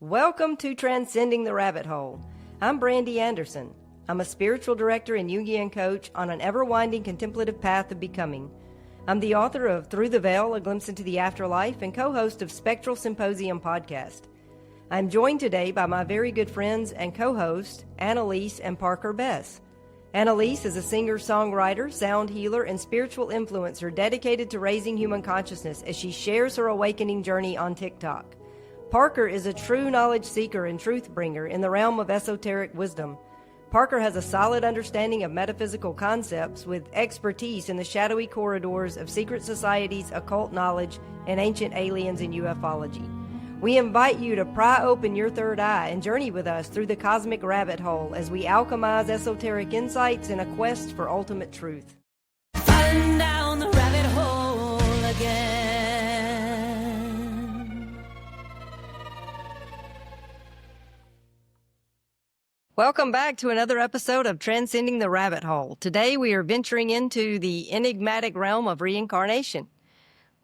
Welcome to Transcending the Rabbit Hole. I'm Brandy Anderson. I'm a spiritual director and Jungian coach on an ever-winding contemplative path of becoming. I'm the author of Through the Veil, A Glimpse into the Afterlife, and co-host of Spectral Symposium podcast. I'm joined today by my very good friends and co-hosts, Annelise and Parker Bess. Annelise is a singer, songwriter, sound healer, and spiritual influencer dedicated to raising human consciousness as she shares her awakening journey on TikTok. Parker is a true knowledge seeker and truth bringer in the realm of esoteric wisdom. Parker has a solid understanding of metaphysical concepts with expertise in the shadowy corridors of secret societies, occult knowledge, and ancient aliens and ufology. We invite you to pry open your third eye and journey with us through the cosmic rabbit hole as we alchemize esoteric insights in a quest for ultimate truth. Falling down the rabbit hole again. Welcome back to another episode of Transcending the Rabbit Hole. Today we are venturing into the enigmatic realm of reincarnation.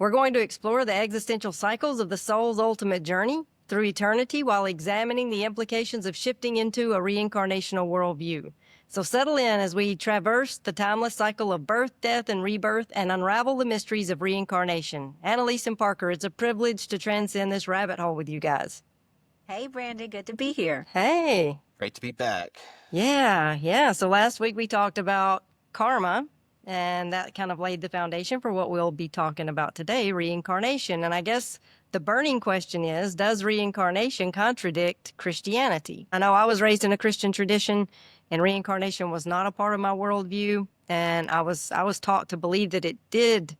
We're going to explore the existential cycles of the soul's ultimate journey through eternity while examining the implications of shifting into a reincarnational worldview. So settle in as we traverse the timeless cycle of birth, death, and rebirth and unravel the mysteries of reincarnation. Annelise and Parker, it's a privilege to transcend this rabbit hole with you guys. Hey, Brandy, good to be here. Hey. Great to be back. Yeah. So last week we talked about karma, and that kind of laid the foundation for what we'll be talking about today, reincarnation. And I guess the burning question is, does reincarnation contradict Christianity? I know I was raised in a Christian tradition, and reincarnation was not a part of my worldview, and I was taught to believe that it did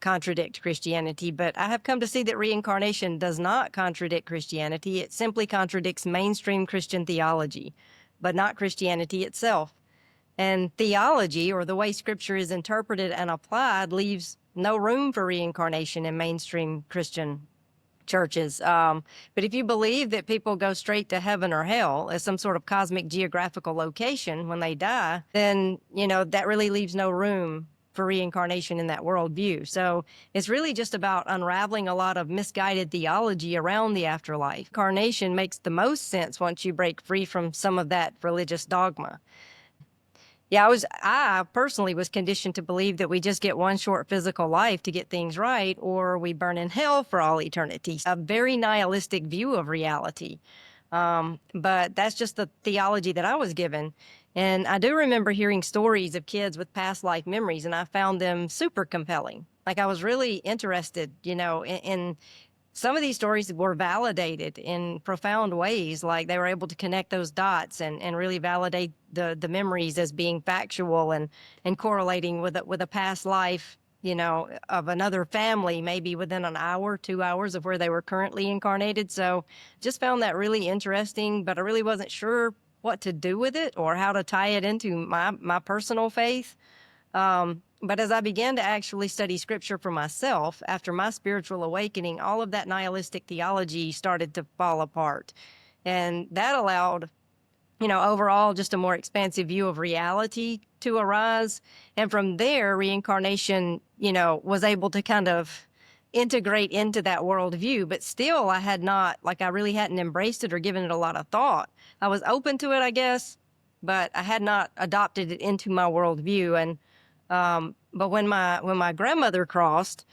contradict Christianity, but I have come to see that reincarnation does not contradict Christianity. It simply contradicts mainstream Christian theology, but not Christianity itself. And theology, or the way Scripture is interpreted and applied, leaves no room for reincarnation in mainstream Christian churches. But if you believe that people go straight to heaven or hell as some sort of cosmic geographical location when they die, then, that really leaves no room for reincarnation in that worldview. So it's really just about unraveling a lot of misguided theology around the afterlife. Incarnation makes the most sense once you break free from some of that religious dogma. Yeah, I personally was conditioned to believe that we just get one short physical life to get things right, or we burn in hell for all eternity. A very nihilistic view of reality. But that's just the theology that I was given. And I do remember hearing stories of kids with past life memories, and I found them super compelling. Like, I was really interested, in some of these stories were validated in profound ways. Like, they were able to connect those dots and really validate the memories as being factual and correlating with a past life, of another family, maybe within an hour, 2 hours of where they were currently incarnated. So just found that really interesting, but I really wasn't sure what to do with it or how to tie it into my personal faith. But as I began to actually study Scripture for myself, after my spiritual awakening, all of that nihilistic theology started to fall apart. And that allowed, overall just a more expansive view of reality to arise. And from there, reincarnation, was able to kind of integrate into that worldview. But still, I really hadn't embraced it or given it a lot of thought. I was open to it, I guess, but I had not adopted it into my worldview. And but when my grandmother crossed,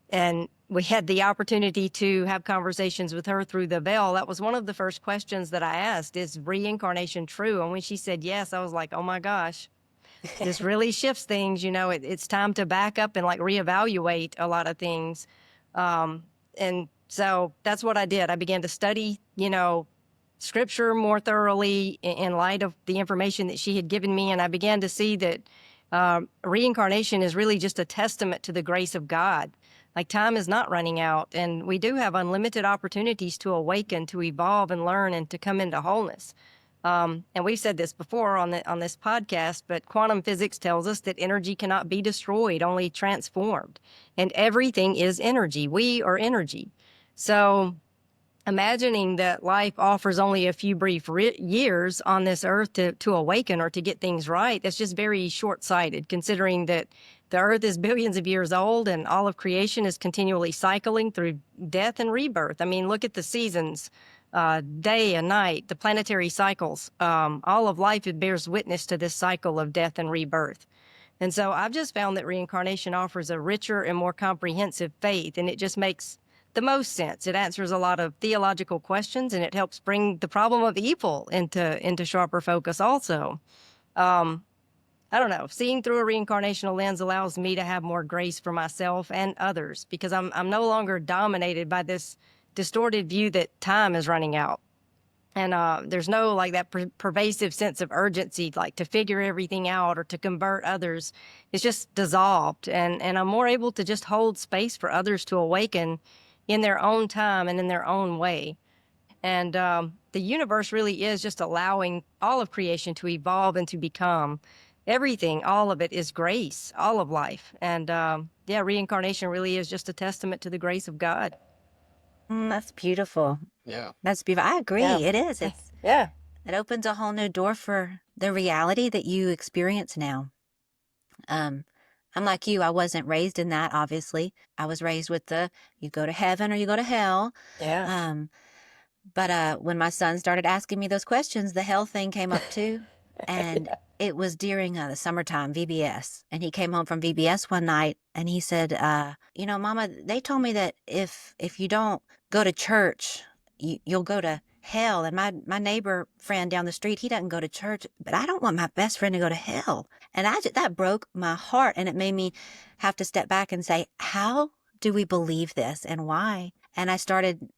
and we had the opportunity to have conversations with her through the veil, that was one of the first questions that I asked: is reincarnation true? And when she said yes, I was like, oh my gosh, this really shifts things. It's time to back up and reevaluate a lot of things. And so that's what I did. I began to study, Scripture more thoroughly in light of the information that she had given me. And I began to see that reincarnation is really just a testament to the grace of God. Like, time is not running out, and we do have unlimited opportunities to awaken, to evolve and learn, and to come into wholeness. And we've said this before on this podcast, but quantum physics tells us that energy cannot be destroyed, only transformed. And everything is energy. We are energy. So imagining that life offers only a few brief years on this earth to awaken or to get things right, that's just very short-sighted, considering that the earth is billions of years old and all of creation is continually cycling through death and rebirth. I mean, look at the seasons, day and night, the planetary cycles. All of life, it bears witness to this cycle of death and rebirth. And so I've just found that reincarnation offers a richer and more comprehensive faith, and it just makes the most sense. It answers a lot of theological questions, and it helps bring the problem of evil into sharper focus also. I don't know. Seeing through a reincarnational lens allows me to have more grace for myself and others because I'm no longer dominated by this distorted view that time is running out. And there's no like that pervasive sense of urgency, like to figure everything out or to convert others. It's just dissolved. And I'm more able to just hold space for others to awaken in their own time and in their own way. And the universe really is just allowing all of creation to evolve and to become. Everything, all of it is grace, all of life. And yeah, reincarnation really is just a testament to the grace of God. That's beautiful. Yeah. That's beautiful. I agree. Yeah. It is. Yeah. It opens a whole new door for the reality that you experience now. I'm like you. I wasn't raised in that, obviously. I was raised with you go to heaven or you go to hell. Yeah. But when my son started asking me those questions, the hell thing came up too. And it was during the summertime, VBS. And he came home from VBS one night and he said, Mama, they told me that if you don't go to church, you'll go to hell. And my neighbor friend down the street, he doesn't go to church, but I don't want my best friend to go to hell. And that broke my heart. And it made me have to step back and say, how do we believe this and why? And I started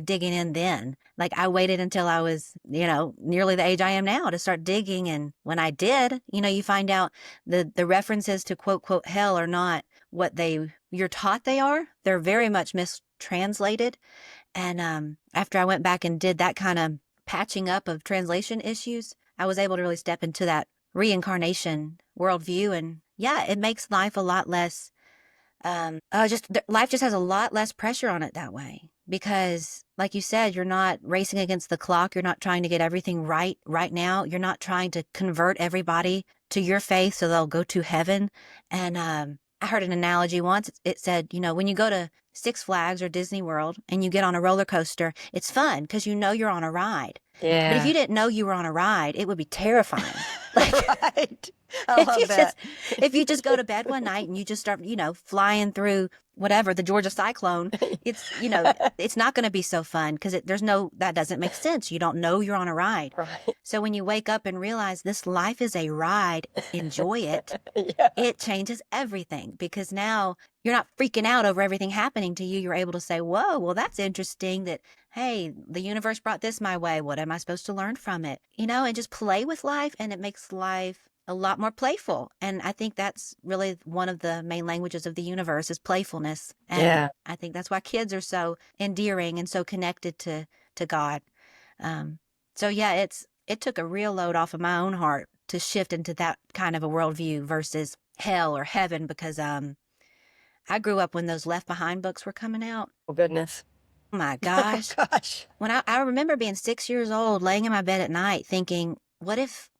digging in then. Like I waited until I was, nearly the age I am now to start digging. And when I did, you find out the references to quote, quote, hell are not what you're taught they are. They're very much mistranslated. And after I went back and did that kind of patching up of translation issues, I was able to really step into that reincarnation worldview. And yeah, it makes life a lot less life just has a lot less pressure on it that way because like you said, you're not racing against the clock. You're not trying to get everything right now. You're not trying to convert everybody to your faith so they'll go to heaven. And I heard an analogy once. It said, when you go to Six Flags or Disney World and you get on a roller coaster, it's fun because you're on a ride. Yeah. But if you didn't know you were on a ride, it would be terrifying. Right. I love that. If you just go to bed one night and you just start, flying through whatever, the Georgia cyclone, it's, it's not going to be so fun because that doesn't make sense. You don't know you're on a ride. Right. So when you wake up and realize this life is a ride, enjoy it, Yeah. it changes everything because now you're not freaking out over everything happening to you. You're able to say, whoa, well, that's interesting that, hey, the universe brought this my way. What am I supposed to learn from it? And just play with life, and it makes life a lot more playful. And I think that's really one of the main languages of the universe is playfulness. And Yeah. I think that's why kids are so endearing and so connected to God. So yeah, it took a real load off of my own heart to shift into that kind of a worldview versus hell or heaven because I grew up when those Left Behind books were coming out. Oh, goodness. Oh my gosh. Oh, gosh. When I remember being 6 years old, laying in my bed at night thinking, what if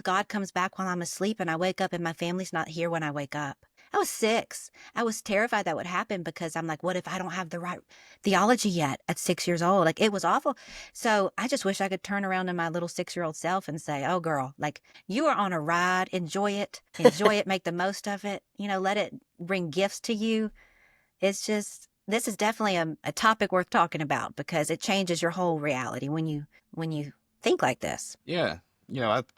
God comes back while I'm asleep and I wake up and my family's not here when I wake up? I was 6. I was terrified that would happen because I'm like, what if I don't have the right theology yet at 6 years old? Like, it was awful. So I just wish I could turn around to my little 6-year-old self and say, oh, girl, like, you are on a ride. Enjoy it, make the most of it. Let it bring gifts to you. It's just, this is definitely a topic worth talking about because it changes your whole reality when you think like this. Yeah.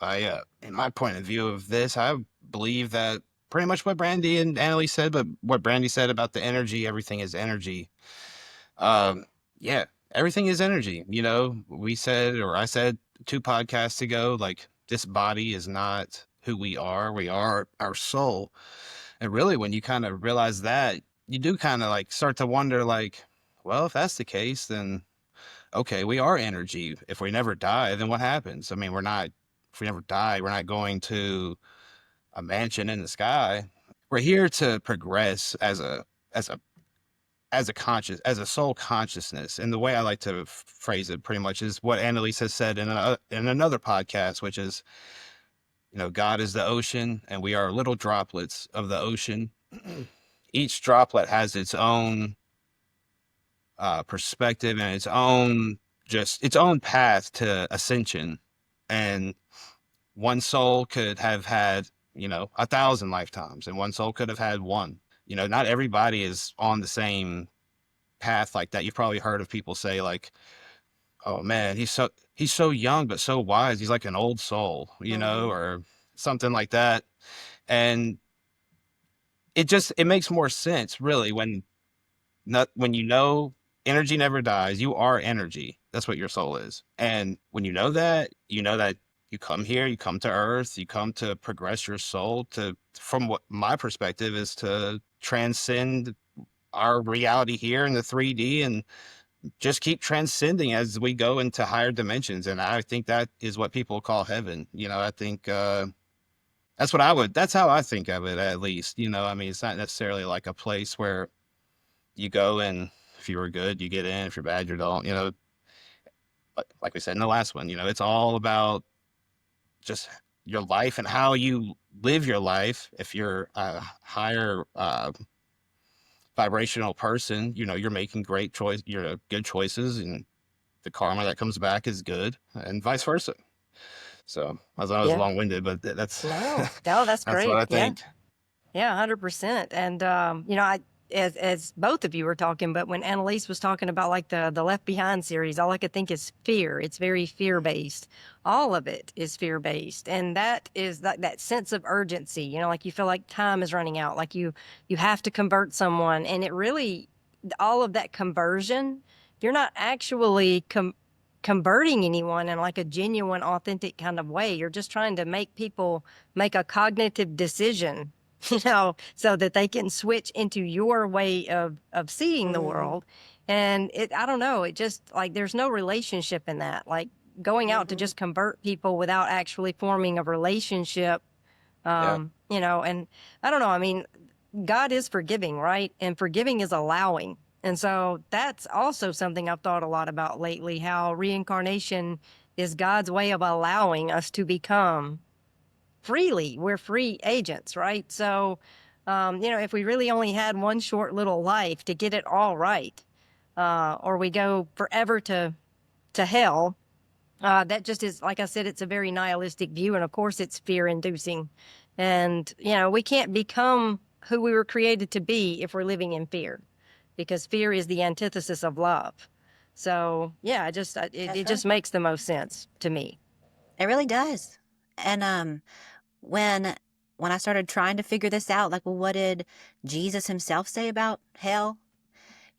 I in my point of view of this, I believe that pretty much what Brandy and Annelise said, but what Brandy said about the energy, everything is energy. Yeah, everything is energy. We said, or I said 2 podcasts ago, like this body is not who we are our soul. And really, when you kind of realize that, you do kind of like start to wonder like, well, if that's the case, then okay, we are energy. If we never die, then what happens? I mean, if we never die, we're not going to a mansion in the sky. We're here to progress as a as a soul consciousness. And the way I like to phrase it pretty much is what Annelise has said in another podcast, which is, God is the ocean and we are little droplets of the ocean. Each droplet has its own perspective and its own path to ascension. And one soul could have had, 1,000 lifetimes, and one soul could have had one. Not everybody is on the same path like that. You've probably heard of people say like, "Oh man, he's so young but so wise. He's like an old soul," or something like that. And it makes more sense really when energy never dies. You are energy. That's what your soul is. And when you know that you come here, you come to earth, you come to progress your soul from what my perspective is, to transcend our reality here in the 3D and just keep transcending as we go into higher dimensions. And I think that is what people call heaven. I think that's how I think of it, at least. I mean, it's not necessarily like a place where you go and if you were good, you get in. If you're bad, you don't. But like we said in the last one, it's all about just your life and how you live your life. If you're a higher vibrational person, you're making you're good choices, and the karma that comes back is good, and vice versa. So I was Yeah. long-winded, but that's No, that's that's great. what I Yeah. think. Yeah, 100%. And as both of you were talking, but when Annelise was talking about like the Left Behind series, all I could think is fear. It's very fear based. All of it is fear based, and that is that sense of urgency. Like you feel like time is running out, like you have to convert someone, and it really all of that conversion. If you're not actually converting anyone in like a genuine, authentic kind of way, you're just trying to make people make a cognitive decision, so that they can switch into your way of seeing the world. And I don't know, it just like there's no relationship in that. Like going out to just convert people without actually forming a relationship. And I don't know. I mean, God is forgiving, right? And forgiving is allowing. And so that's also something I've thought a lot about lately, how reincarnation is God's way of allowing us to become freely. We're free agents, right? So, if we really only had one short little life to get it all right, or we go forever to hell, that just is, like I said, it's a very nihilistic view. And of course, it's fear inducing. And, we can't become who we were created to be if we're living in fear, because fear is the antithesis of love. So, yeah, it just makes the most sense to me. It really does. And when I started trying to figure this out, like, well, what did Jesus himself say about hell?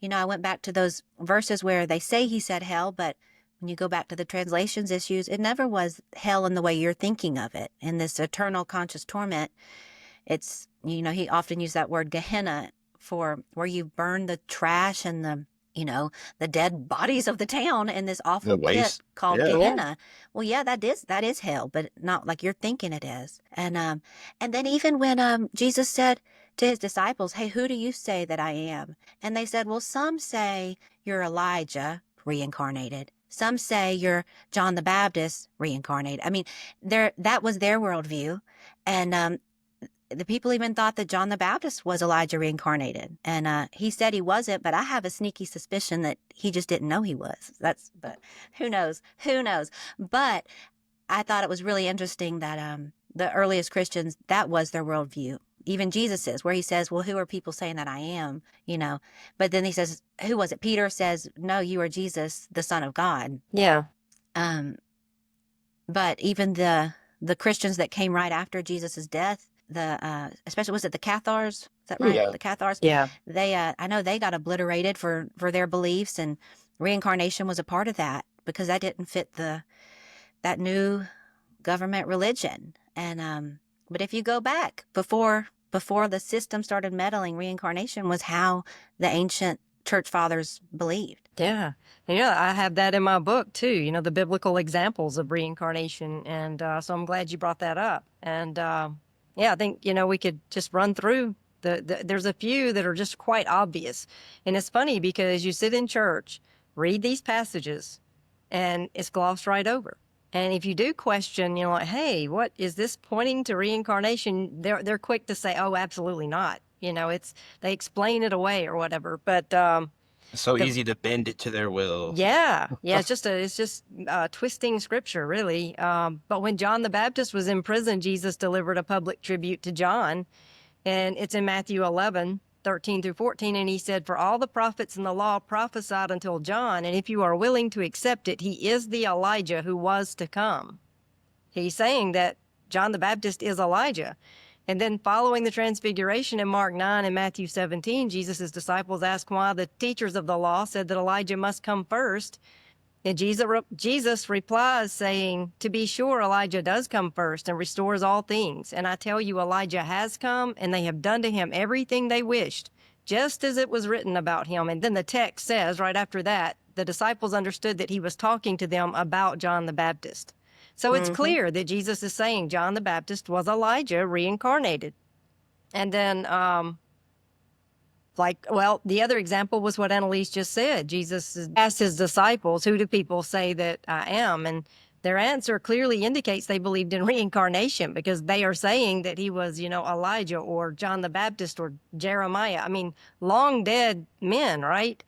I went back to those verses where they say he said hell, but when you go back to the translations issues, it never was hell in the way you're thinking of it. In this eternal conscious torment, it's, he often used that word Gehenna for where you burn the trash and the dead bodies of the town in this awful pit called Gehenna. Well, yeah, that is hell, but not like you're thinking it is. And then even when Jesus said to his disciples, "Hey, who do you say that I am?" And they said, "Well, some say you're Elijah reincarnated. Some say you're John the Baptist reincarnated." I mean, that was their worldview, and the people even thought that John the Baptist was Elijah reincarnated. And he said he wasn't, but I have a sneaky suspicion that he just didn't know he was. But who knows? Who knows? But I thought it was really interesting that the earliest Christians, that was their worldview. Even Jesus is, where he says, "Well, who are people saying that I am?" But then he says, who was it? Peter says, "No, you are Jesus, the Son of God." Yeah. But even the Christians that came right after Jesus's death, especially, was it the Cathars? Is that right? Yeah. The Cathars? Yeah. They, I know they got obliterated for their beliefs, and reincarnation was a part of that because that didn't fit that new government religion. And but if you go back before the system started meddling, reincarnation was how the ancient church fathers believed. Yeah. And, I have that in my book too, the biblical examples of reincarnation. And so I'm glad you brought that up. And I think, we could just run through There's a few that are just quite obvious. And it's funny because you sit in church, read these passages, and it's glossed right over. And if you do question, like, hey, what is this pointing to reincarnation? They're quick to say, oh, absolutely not. They explain it away or whatever. But It's so the easy to bend it to their will. yeah, it's just twisting scripture, really. But when John the Baptist was in prison, Jesus delivered a public tribute to John, and it's in Matthew 11:13-14, and he said, "For all the prophets and the law prophesied until John, and if you are willing to accept it, he is the Elijah who was to come." He's saying that John the Baptist is Elijah. And then following the transfiguration in Mark 9 and Matthew 17, Jesus' disciples asked why the teachers of the law said that Elijah must come first. And Jesus replies saying, "To be sure, Elijah does come first and restores all things. And I tell you, Elijah has come, and they have done to him everything they wished, just as it was written about him." And then the text says right after that, the disciples understood that he was talking to them about John the Baptist. So it's clear that Jesus is saying John the Baptist was Elijah reincarnated. And then, the other example was what Annelise just said. Jesus asked his disciples, "Who do people say that I am?" And their answer clearly indicates they believed in reincarnation, because they are saying that he was, Elijah or John the Baptist or Jeremiah. I mean, long dead men, right?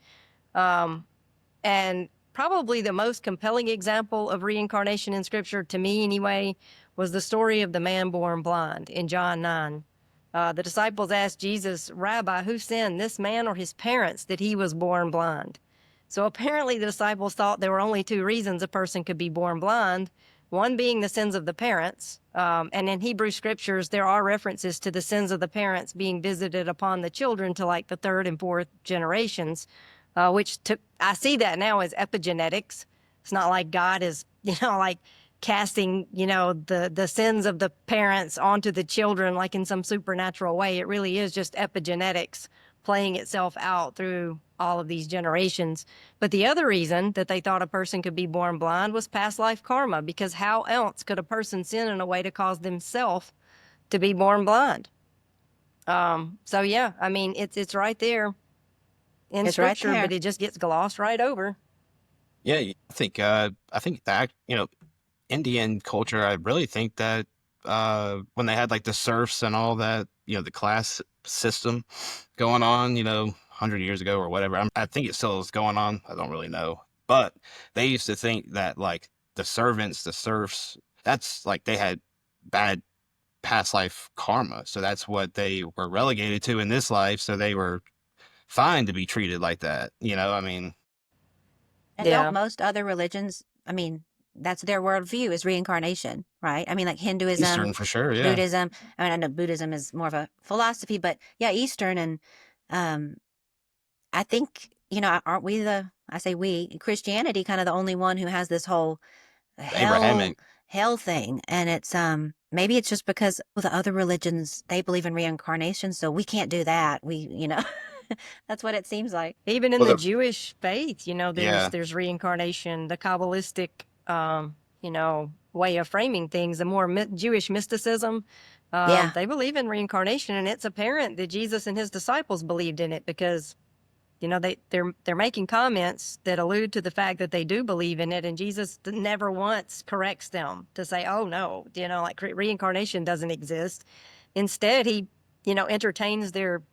And probably the most compelling example of reincarnation in Scripture, to me anyway, was the story of the man born blind in John 9. The disciples asked Jesus, "Rabbi, who sinned, this man or his parents, that he was born blind?" So apparently the disciples thought there were only two reasons a person could be born blind, one being the sins of the parents. And in Hebrew scriptures, there are references to the sins of the parents being visited upon the children to like the third and fourth generations. I see that now as epigenetics. It's not like God is, like casting, the sins of the parents onto the children like in some supernatural way. It really is just epigenetics playing itself out through all of these generations. But the other reason that they thought a person could be born blind was past life karma, because how else could a person sin in a way to cause themselves to be born blind? So yeah, I mean, it's right there in It's right scripture, there. but it just gets glossed right over. Yeah, I think that Indian culture, I really think that when they had like the serfs and all that, the class system going on, 100 years ago or whatever. I think it still is going on. I don't really know, but they used to think that like the servants, the serfs, that's like they had bad past life karma, so that's what they were relegated to in this life. So they were fine to be treated like that. I mean, And Yeah. don't most other religions, I mean, that's their worldview is reincarnation, right? I mean, like Hinduism, Eastern for sure. Yeah. Buddhism. I mean, I know Buddhism is more of a philosophy, but yeah, Eastern. And I think, aren't we I say we, Christianity, kind of the only one who has this whole Abrahamic. hell thing. And it's, maybe it's just because the other religions, they believe in reincarnation. So we can't do that. That's what it seems like. Even in Well, the the- Jewish faith, Yeah. there's reincarnation, the Kabbalistic, way of framing things, the more Jewish mysticism. Yeah. They believe in reincarnation, and it's apparent that Jesus and his disciples believed in it, because they're making comments that allude to the fact that they do believe in it, and Jesus never once corrects them to say, "Oh no, like reincarnation doesn't exist." Instead, he entertains their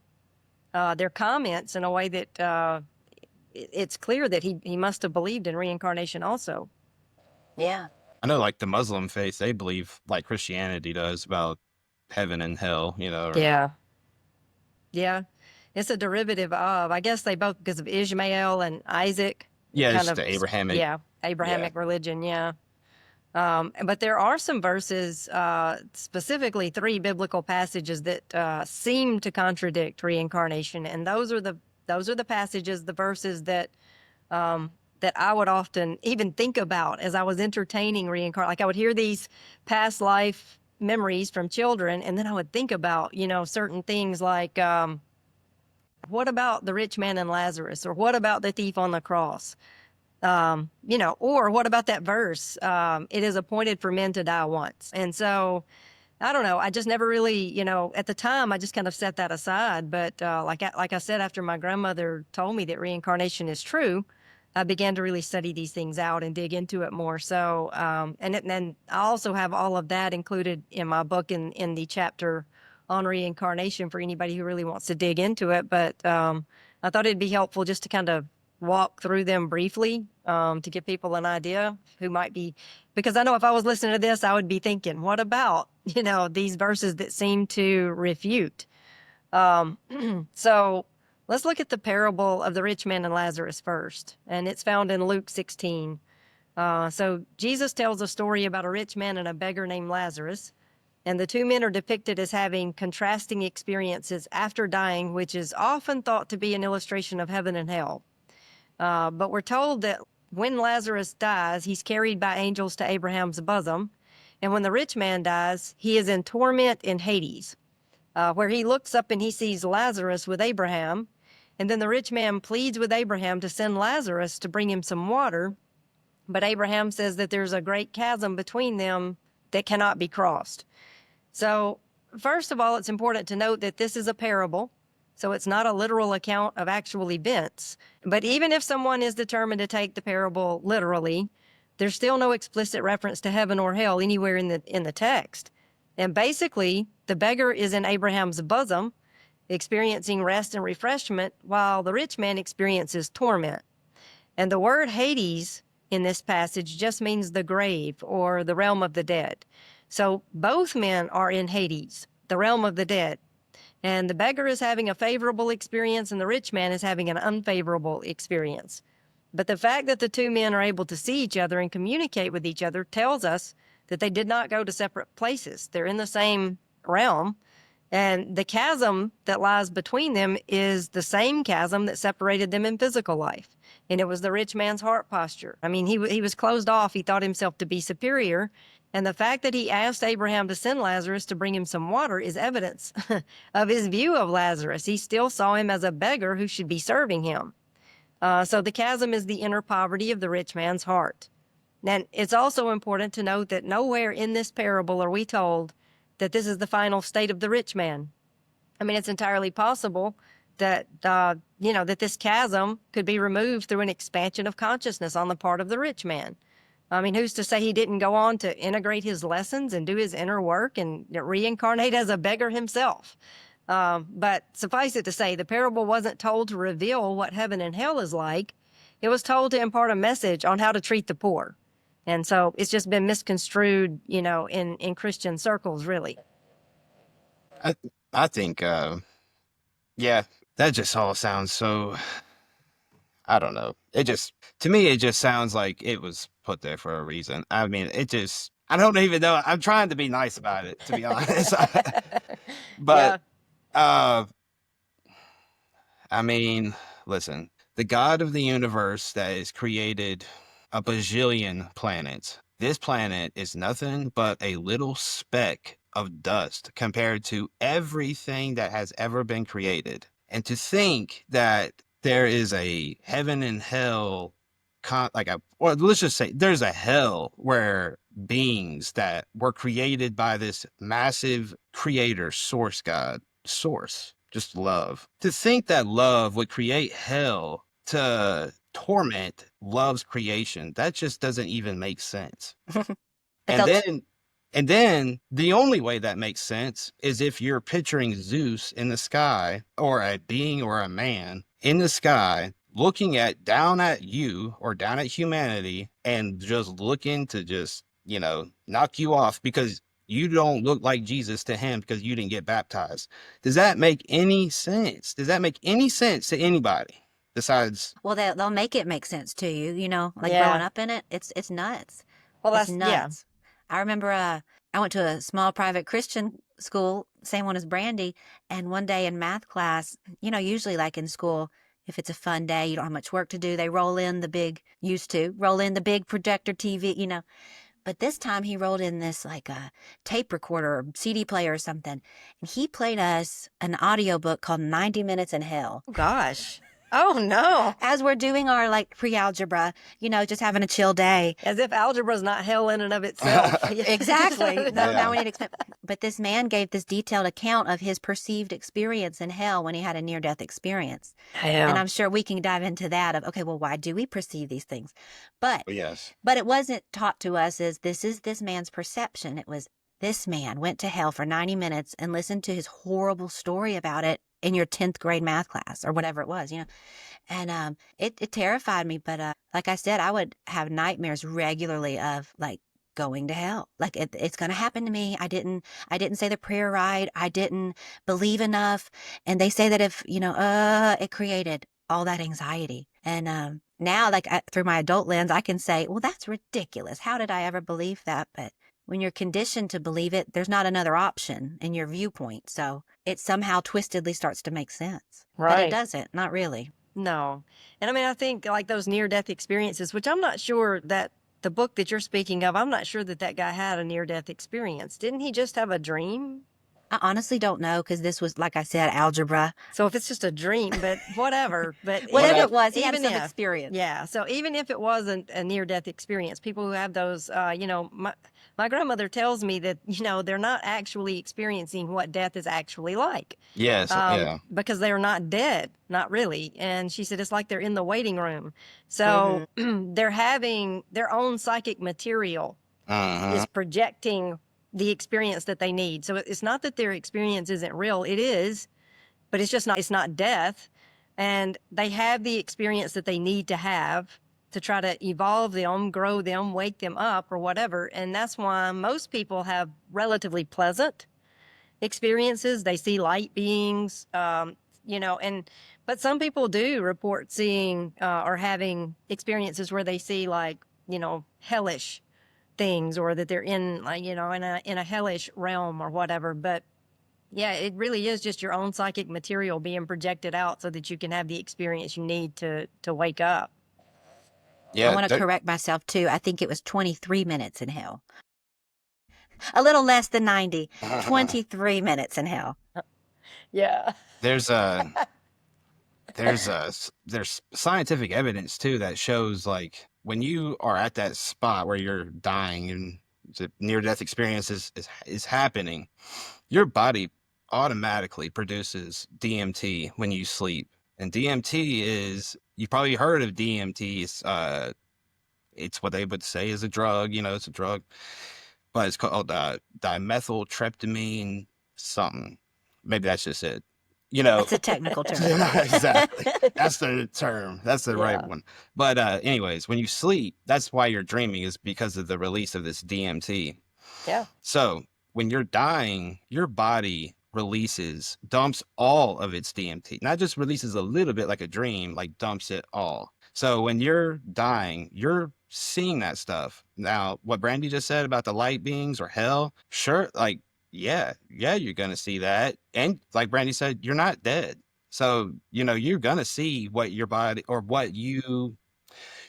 comments in a way that it's clear that he must have believed in reincarnation also. Yeah. I know, like the Muslim faith, they believe like Christianity does about heaven and hell, or Yeah, it's a derivative of, I guess they both, because of Ishmael and Isaac. yeah, kind it's of the Abrahamic. Abrahamic religion. Yeah. But there are some verses, specifically 3 biblical passages that seem to contradict reincarnation, and those are the passages, the verses that I would often even think about as I was entertaining reincarnation. Like I would hear these past life memories from children, and then I would think about certain things like, what about the rich man and Lazarus, or what about the thief on the cross? Or what about that verse, it is appointed for men to die once. And so I don't know. I just never really, at the time, I just kind of set that aside. But like I said, after my grandmother told me that reincarnation is true, I began to really study these things out and dig into it more. So, and then I also have all of that included in my book in the chapter on reincarnation for anybody who really wants to dig into it. But I thought it'd be helpful just to kind of walk through them briefly to give people an idea who might be, because I know if I was listening to this, I would be thinking, what about, these verses that seem to refute? So let's look at the parable of the rich man and Lazarus first, and it's found in Luke 16. So Jesus tells a story about a rich man and a beggar named Lazarus, and the two men are depicted as having contrasting experiences after dying, which is often thought to be an illustration of heaven and hell. But we're told that when Lazarus dies, he's carried by angels to Abraham's bosom. And when the rich man dies, he is in torment in Hades, where he looks up and he sees Lazarus with Abraham. And then the rich man pleads with Abraham to send Lazarus to bring him some water. But Abraham says that there's a great chasm between them that cannot be crossed. So, first of all, it's important to note that this is a parable. So it's not a literal account of actual events. But even if someone is determined to take the parable literally, there's still no explicit reference to heaven or hell anywhere in the text. And basically, the beggar is in Abraham's bosom, experiencing rest and refreshment, while the rich man experiences torment. And the word Hades in this passage just means the grave or the realm of the dead. So both men are in Hades, the realm of the dead. And the beggar is having a favorable experience and the rich man is having an unfavorable experience. But the fact that the two men are able to see each other and communicate with each other tells us that they did not go to separate places. They're in the same realm. And the chasm that lies between them is the same chasm that separated them in physical life. And it was the rich man's heart posture. I mean, he was closed off. He thought himself to be superior. And the fact that he asked Abraham to send Lazarus to bring him some water is evidence of his view of Lazarus. He still saw him as a beggar who should be serving him. So the chasm is the inner poverty of the rich man's heart. And it's also important to note that nowhere in this parable are we told that this is the final state of the rich man. I mean, it's entirely possible that, that this chasm could be removed through an expansion of consciousness on the part of the rich man. I mean, who's to say he didn't go on to integrate his lessons and do his inner work and reincarnate as a beggar himself? But suffice it to say, the parable wasn't told to reveal what heaven and hell is like. It was told to impart a message on how to treat the poor. And so it's just been misconstrued, in Christian circles, really. I think, yeah, that just all sounds so, I don't know. To me, it just sounds like it was put there for a reason. I mean, I don't even know. I'm trying to be nice about it, to be honest. But, I mean, listen, the God of the universe that has created a bajillion planets. This planet is nothing but a little speck of dust compared to everything that has ever been created. And to think that there is a heaven and hell, or let's just say there's a hell where beings that were created by this massive creator, source God, just love. To think that love would create hell to torment love's creation, that just doesn't even make sense. And then the only way that makes sense is if you're picturing Zeus in the sky, or a being or a man in the sky looking down at you or down at humanity and just looking to just, knock you off because you don't look like Jesus to him because you didn't get baptized. Does that make any sense? Does that make any sense to anybody besides? Well, they'll make it make sense to you, like Yeah. growing up in it. It's nuts. Well, It's that's, nuts. I remember I went to a small private Christian school, same one as Brandy, and one day in math class, usually like in school, if it's a fun day, you don't have much work to do, they roll in the big projector TV, But this time he rolled in this like a tape recorder or CD player or something. And he played us an audiobook called 90 Minutes in Hell. Oh, gosh. Oh, no. As we're doing our like pre-algebra, just having a chill day. As if algebra's not hell in and of itself. Exactly. Now Yeah. we need to explain. But this man gave this detailed account of his perceived experience in hell when he had a near-death experience. And Yeah. I'm sure we can dive into that of, okay, well, why do we perceive these things? But Yes. it wasn't taught to us as this is this man's perception. It was this man went to hell for 90 minutes and listened to his horrible story about it in your 10th grade math class or whatever it was, And it terrified me. But like I said, I would have nightmares regularly of like going to hell. Like it's going to happen to me. I didn't say the prayer right. I didn't believe enough. And they say that if, it created all that anxiety. And now, like through my adult lens, I can say, well, that's ridiculous. How did I ever believe that? But when you're conditioned to believe it, there's not another option in your viewpoint. So it somehow twistedly starts to make sense. But Right. it doesn't, not really. No. And I mean, I think like those near-death experiences, which I'm not sure that the book that you're speaking of, I'm not sure that that guy had a near-death experience. Didn't he just have a dream? I honestly don't know because this was, like I said, algebra. So if it's just a dream, but whatever. But Whatever even it was, he had even some if- experience. Yeah. So even if it wasn't a near-death experience, people who have those, my grandmother tells me that, they're not actually experiencing what death is actually like. Yes. Yeah. Because they're not dead, not really. And she said it's like they're in the waiting room. So they're having their own psychic material is projecting the experience that they need. So it's not that their experience isn't real. It is, but it's not death. And they have the experience that they need to have to try to evolve them, grow them, wake them up or whatever. And that's why most people have relatively pleasant experiences. They see light beings, but some people do report seeing or having experiences where they see like, hellish things or that they're in like, in a hellish realm or whatever. But yeah, it really is just your own psychic material being projected out so that you can have the experience you need to wake up. Yeah. I want to correct myself too. I think it was 23 minutes in hell. A little less than 90. 23 minutes in hell. Yeah. There's scientific evidence too that shows like when you are at that spot where you're dying and the near-death experience is happening, your body automatically produces DMT when you sleep. And DMT is, you probably heard of DMT. It's what they would say is a drug, it's a drug, but it's called dimethyltryptamine something. Maybe that's just it. It's a technical term. Exactly. That's the term. That's the right one. But anyways, when you sleep, that's why you're dreaming, is because of the release of this DMT. Yeah. So when you're dying, your body dumps all of its DMT. Not just releases a little bit like a dream, like dumps it all. So when you're dying, you're seeing that stuff. Now, what Brandy just said about the light beings or hell, sure, like, yeah, you're going to see that. And like Brandy said, you're not dead. So, you're going to see what your body or what you're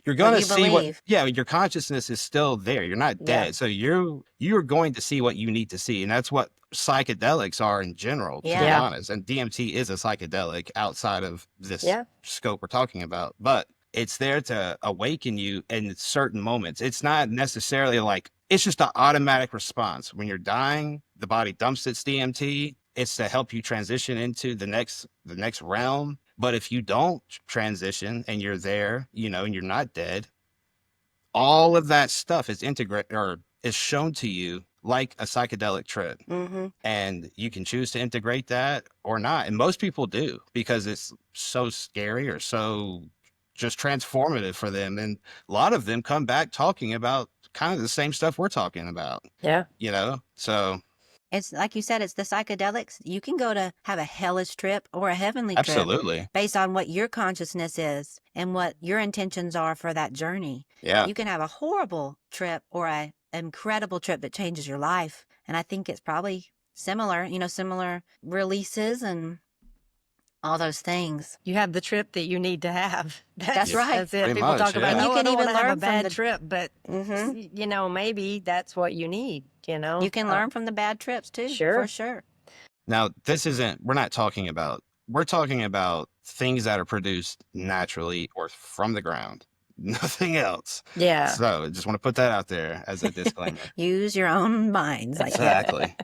going to see believe. your consciousness is still there. You're not dead. So you're going to see what you need to see. And that's what psychedelics are in general, to be honest. And DMT is a psychedelic outside of this scope we're talking about. But it's there to awaken you in certain moments. It's not necessarily like, it's just an automatic response. When you're dying, the body dumps its DMT. It's to help you transition into the next realm. But if you don't transition and you're there, and you're not dead, all of that stuff is integrated or is shown to you like a psychedelic trip. And you can choose to integrate that or not. And most people do because it's so scary or so just transformative for them. And a lot of them come back talking about kind of the same stuff we're talking about. Yeah. So it's like you said, it's the psychedelics. You can go to have a hellish trip or a heavenly trip absolutely based on what your consciousness is and what your intentions are for that journey. Yeah. You can have a horrible trip or an incredible trip that changes your life. And I think it's probably similar, similar releases and all those things. You have the trip that you need to have. That's right. That's it. Pretty People much, talk about, And you I can don't even want to have learn a from bad the- trip, but maybe that's what you need. You can learn from the bad trips too. Sure. For sure. Now, we're not talking about we're talking about things that are produced naturally or from the ground, nothing else. Yeah. So I just want to put that out there as a disclaimer. Use your own minds, I guess. Exactly.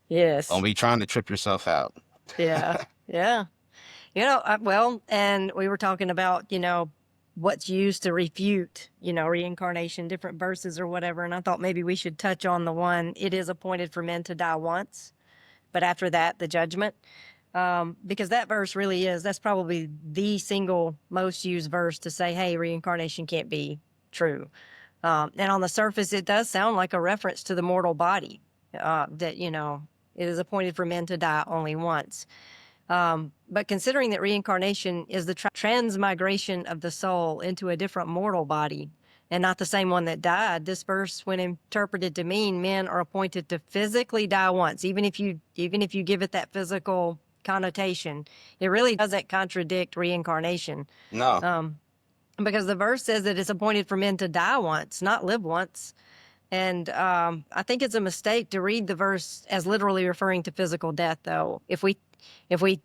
Yes. Don't be trying to trip yourself out. Yeah. Yeah. Well, and we were talking about, what's used to refute, reincarnation, different verses or whatever. And I thought maybe we should touch on the one, it is appointed for men to die once, but after that, the judgment. Because that verse really is, that's probably the single most used verse to say, hey, reincarnation can't be true. And on the surface, it does sound like a reference to the mortal body, that, it is appointed for men to die only once. But considering that reincarnation is the transmigration of the soul into a different mortal body and not the same one that died, this verse, when interpreted to mean men are appointed to physically die once, even if you give it that physical connotation, it really doesn't contradict reincarnation. No. Because the verse says that it's appointed for men to die once, not live once. And I think it's a mistake to read the verse as literally referring to physical death, though. If we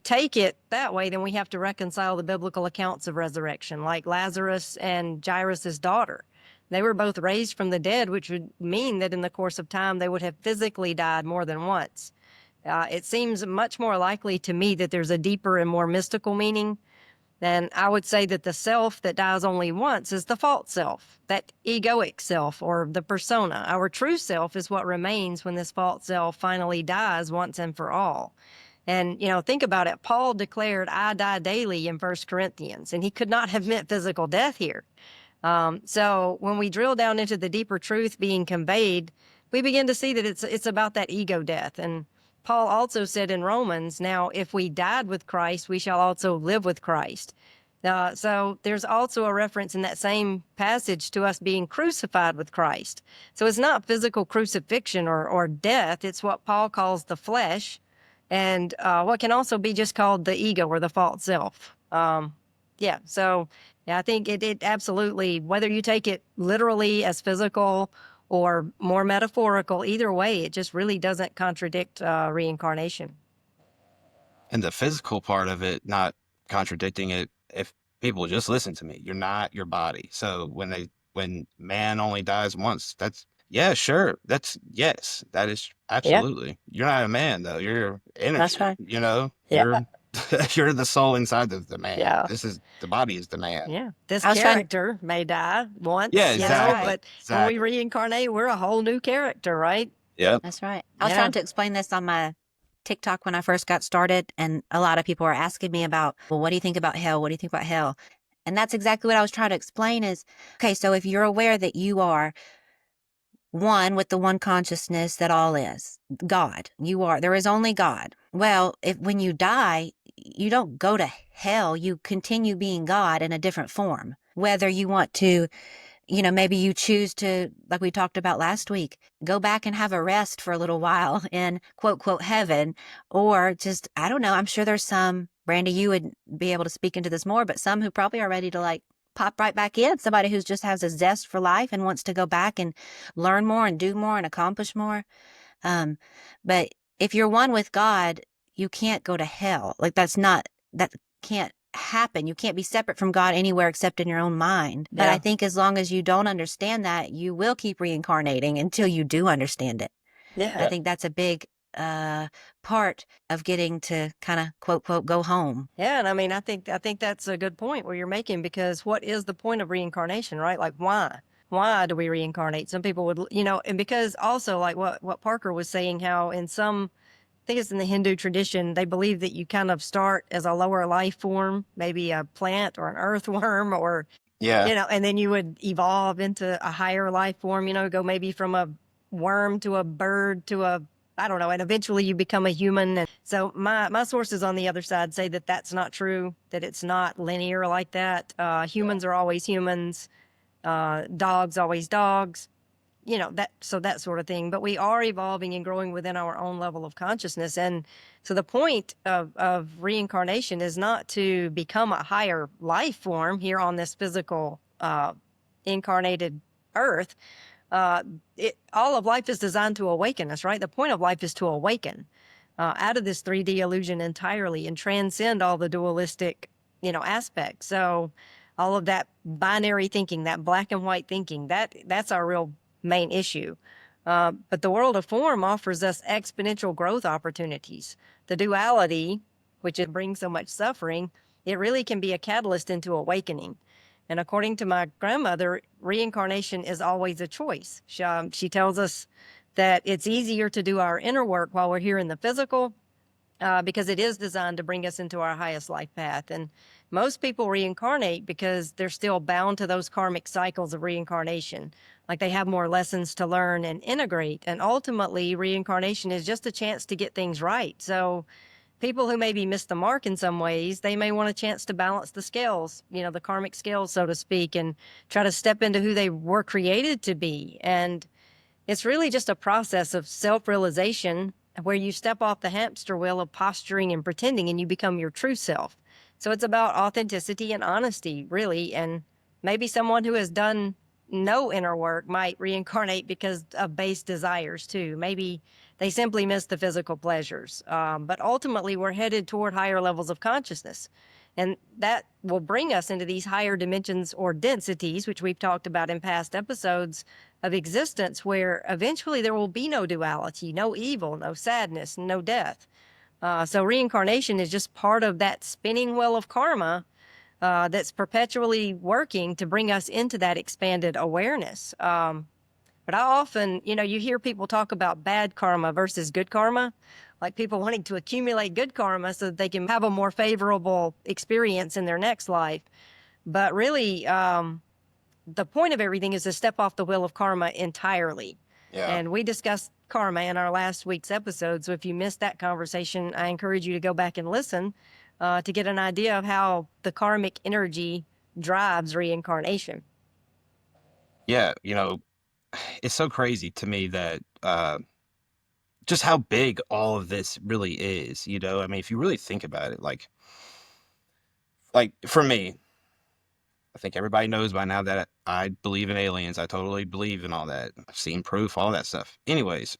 take it that way, then we have to reconcile the biblical accounts of resurrection, like Lazarus and Jairus' daughter. They were both raised from the dead, which would mean that in the course of time, they would have physically died more than once. It seems much more likely to me that there's a deeper and more mystical meaning. Then I would say that the self that dies only once is the false self, that egoic self or the persona. Our true self is what remains when this false self finally dies once and for all. And, think about it. Paul declared, I die daily in 1 Corinthians, and he could not have meant physical death here. So when we drill down into the deeper truth being conveyed, we begin to see that it's about that ego death. And Paul also said in Romans, now, if we died with Christ, we shall also live with Christ. So there's also a reference in that same passage to us being crucified with Christ. So it's not physical crucifixion or death. It's what Paul calls the flesh, and what can also be just called the ego or the false self. So I think it absolutely, whether you take it literally as physical or more metaphorical, either way, it just really doesn't contradict reincarnation. And the physical part of it, not contradicting it, if people just listen to me, you're not your body. So when man only dies once, yeah, sure. Yes, that is absolutely. You're not a man though. You're energy. That's right. Yeah. You're you're the soul inside of the man. Yeah. The body is the man. Yeah. This I was trying- character may die once, Yeah, exactly. but Exactly. when we reincarnate, we're a whole new character, right? Yep. That's right. I was Yeah. trying to explain this on my TikTok when I first got started, and a lot of people were asking me about, well, what do you think about hell? What do you think about hell? And that's exactly what I was trying to explain is, okay, so if you're aware that you are one with the one consciousness that all is, God, there is only God. Well, when you die, you don't go to hell, you continue being God in a different form. Whether you want to, maybe you choose to, like we talked about last week, go back and have a rest for a little while in quote, quote, heaven, or just, I don't know, I'm sure there's some, Brandy, you would be able to speak into this more, but some who probably are ready to pop right back in, somebody who just has a zest for life and wants to go back and learn more and do more and accomplish more. But if you're one with God, you can't go to hell. That can't happen. You can't be separate from God anywhere except in your own mind. But Yeah. I think as long as you don't understand that, you will keep reincarnating until you do understand it. Yeah. I think that's a big part of getting to kind of quote, quote, go home. Yeah, and I mean, I think that's a good point where you're making, because what is the point of reincarnation, right? Like, why? Why do we reincarnate? Some people would, and because also like what Parker was saying, how in some, I think it's in the Hindu tradition, they believe that you kind of start as a lower life form, maybe a plant or an earthworm or, Yeah. and then you would evolve into a higher life form, go maybe from a worm to a bird to I don't know, and eventually you become a human. And so my sources on the other side say that that's not true, that it's not linear like that. Humans are always humans, dogs always dogs, that sort of thing. But we are evolving and growing within our own level of consciousness. And so the point of reincarnation is not to become a higher life form here on this physical incarnated earth. All of life is designed to awaken us, right? The point of life is to awaken. out of this 3D illusion entirely and transcend all the dualistic, aspects. So all of that binary thinking, that black and white thinking, that's our real main issue. But the world of form offers us exponential growth opportunities. The duality, which it brings so much suffering, it really can be a catalyst into awakening. And according to my grandmother, reincarnation is always a choice. She tells us that it's easier to do our inner work while we're here in the physical, because it is designed to bring us into our highest life path. And most people reincarnate because they're still bound to those karmic cycles of reincarnation. Like they have more lessons to learn and integrate. And ultimately, reincarnation is just a chance to get things right. So people who maybe missed the mark in some ways, they may want a chance to balance the scales, the karmic scales, so to speak, and try to step into who they were created to be. And it's really just a process of self-realization where you step off the hamster wheel of posturing and pretending and you become your true self. So it's about authenticity and honesty, really. And maybe someone who has done no inner work might reincarnate because of base desires too. Maybe they simply miss the physical pleasures. But ultimately, we're headed toward higher levels of consciousness. And that will bring us into these higher dimensions or densities, which we've talked about in past episodes, of existence, where eventually there will be no duality, no evil, no sadness, no death. So reincarnation is just part of that spinning wheel of karma that's perpetually working to bring us into that expanded awareness. But I often, you hear people talk about bad karma versus good karma, like people wanting to accumulate good karma so that they can have a more favorable experience in their next life. But really, the point of everything is to step off the wheel of karma entirely. Yeah. And we discussed karma in our last week's episode. So if you missed that conversation, I encourage you to go back and listen to get an idea of how the karmic energy drives reincarnation. Yeah, it's so crazy to me that just how big all of this really is. I mean, if you really think about it, like for me, I think everybody knows by now that I believe in aliens. I totally believe in all that. I've seen proof, all that stuff. Anyways,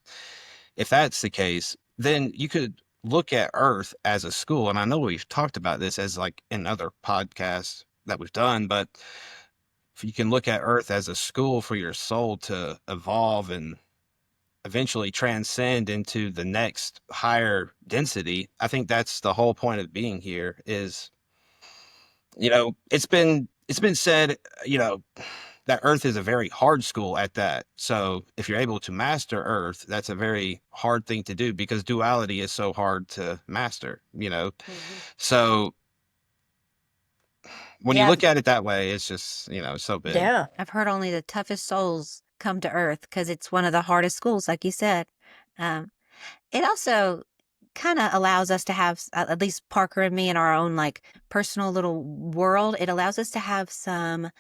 if that's the case, then you could look at Earth as a school. And I know we've talked about this as like in other podcasts that we've done, but if you can look at Earth as a school for your soul to evolve and eventually transcend into the next higher density, I think that's the whole point of being here is, it's been said, that Earth is a very hard school at that. So if you're able to master Earth, that's a very hard thing to do because duality is so hard to master, So when you Yeah. look at it that way, it's just, it's so big. Yeah. I've heard only the toughest souls come to Earth because it's one of the hardest schools, like you said. It also kind of allows us to have, at least Parker and me, in our own like personal little world. It allows us to have some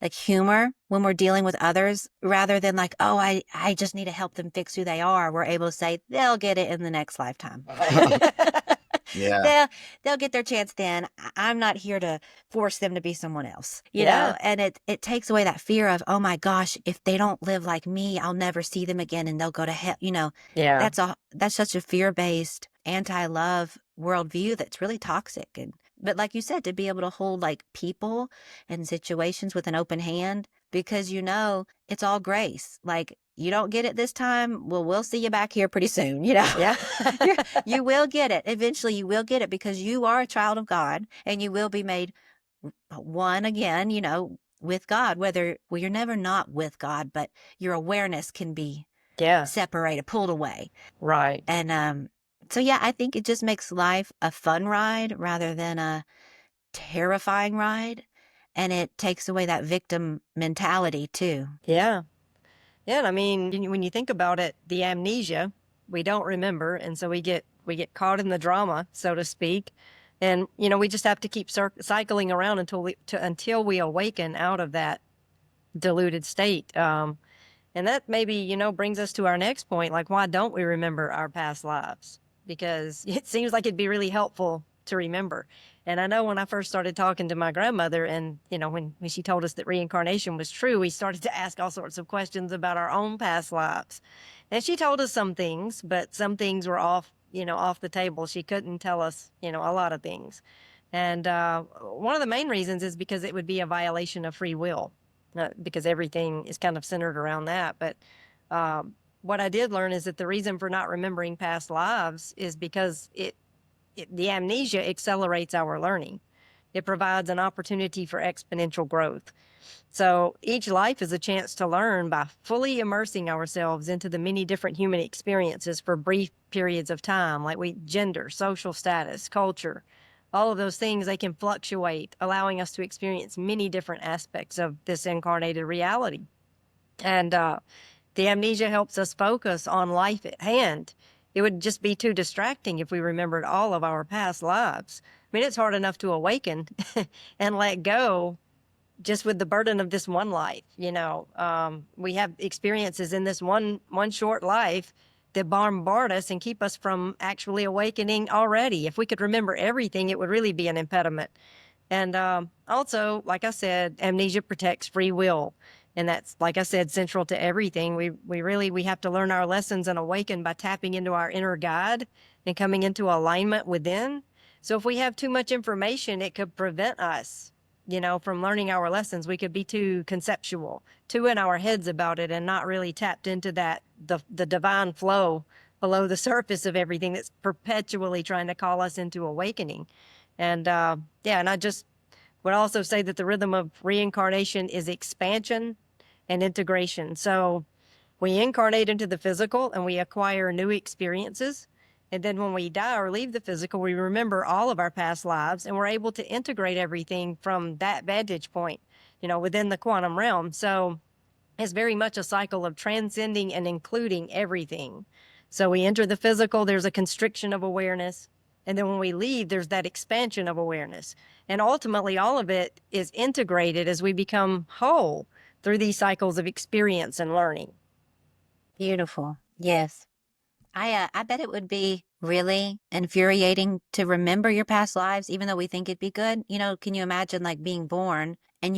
like humor when we're dealing with others rather than like, oh, I just need to help them fix who they are. We're able to say they'll get it in the next lifetime. Yeah. They'll get their chance then. I'm not here to force them to be someone else, Yeah. and it takes away that fear of, oh my gosh, if they don't live like me, I'll never see them again and they'll go to hell. Yeah. That's such a fear-based anti-love worldview that's really toxic. But like you said, to be able to hold like people and situations with an open hand, because it's all grace. Like, you don't get it this time, well, we'll see you back here pretty soon, Yeah. You will get it. Eventually you will get it because you are a child of God and you will be made one again, with God, you're never not with God, but your awareness can be Yeah. separated, pulled away. Right. And so, yeah, I think it just makes life a fun ride rather than a terrifying ride. And it takes away that victim mentality too. Yeah. Yeah. And I mean, when you think about it, the amnesia, we don't remember. And so we get caught in the drama, so to speak. And, we just have to keep cycling around until we awaken out of that deluded state. And that maybe, brings us to our next point. Like, why don't we remember our past lives? Because it seems like it'd be really helpful to remember. And I know when I first started talking to my grandmother and, when she told us that reincarnation was true, we started to ask all sorts of questions about our own past lives. And she told us some things, but some things were off, off the table. She couldn't tell us, a lot of things. And one of the main reasons is because it would be a violation of free will, because everything is kind of centered around that. But what I did learn is that the reason for not remembering past lives is because the amnesia accelerates our learning. It provides an opportunity for exponential growth. So each life is a chance to learn by fully immersing ourselves into the many different human experiences for brief periods of time, like gender, social status, culture, all of those things, they can fluctuate, allowing us to experience many different aspects of this incarnated reality. And the amnesia helps us focus on life at hand. It would just be too distracting if we remembered all of our past lives. I mean, it's hard enough to awaken and let go just with the burden of this one life. We have experiences in this one short life that bombard us and keep us from actually awakening already. If we could remember everything, it would really be an impediment. And also, like I said, amnesia protects free will. And that's, like I said, central to everything. We have to learn our lessons and awaken by tapping into our inner guide and coming into alignment within. So if we have too much information, it could prevent us, from learning our lessons. We could be too conceptual, too in our heads about it, and not really tapped into the divine flow below the surface of everything that's perpetually trying to call us into awakening. And and I just would also say that the rhythm of reincarnation is expansion and integration. So we incarnate into the physical and we acquire new experiences. And then when we die or leave the physical, we remember all of our past lives and we're able to integrate everything from that vantage point, within the quantum realm. So it's very much a cycle of transcending and including everything. So we enter the physical, there's a constriction of awareness. And then when we leave, there's that expansion of awareness. And ultimately, all of it is integrated as we become whole through these cycles of experience and learning. Beautiful. Yes. I bet it would be really infuriating to remember your past lives, even though we think it'd be good. Can you imagine like being born and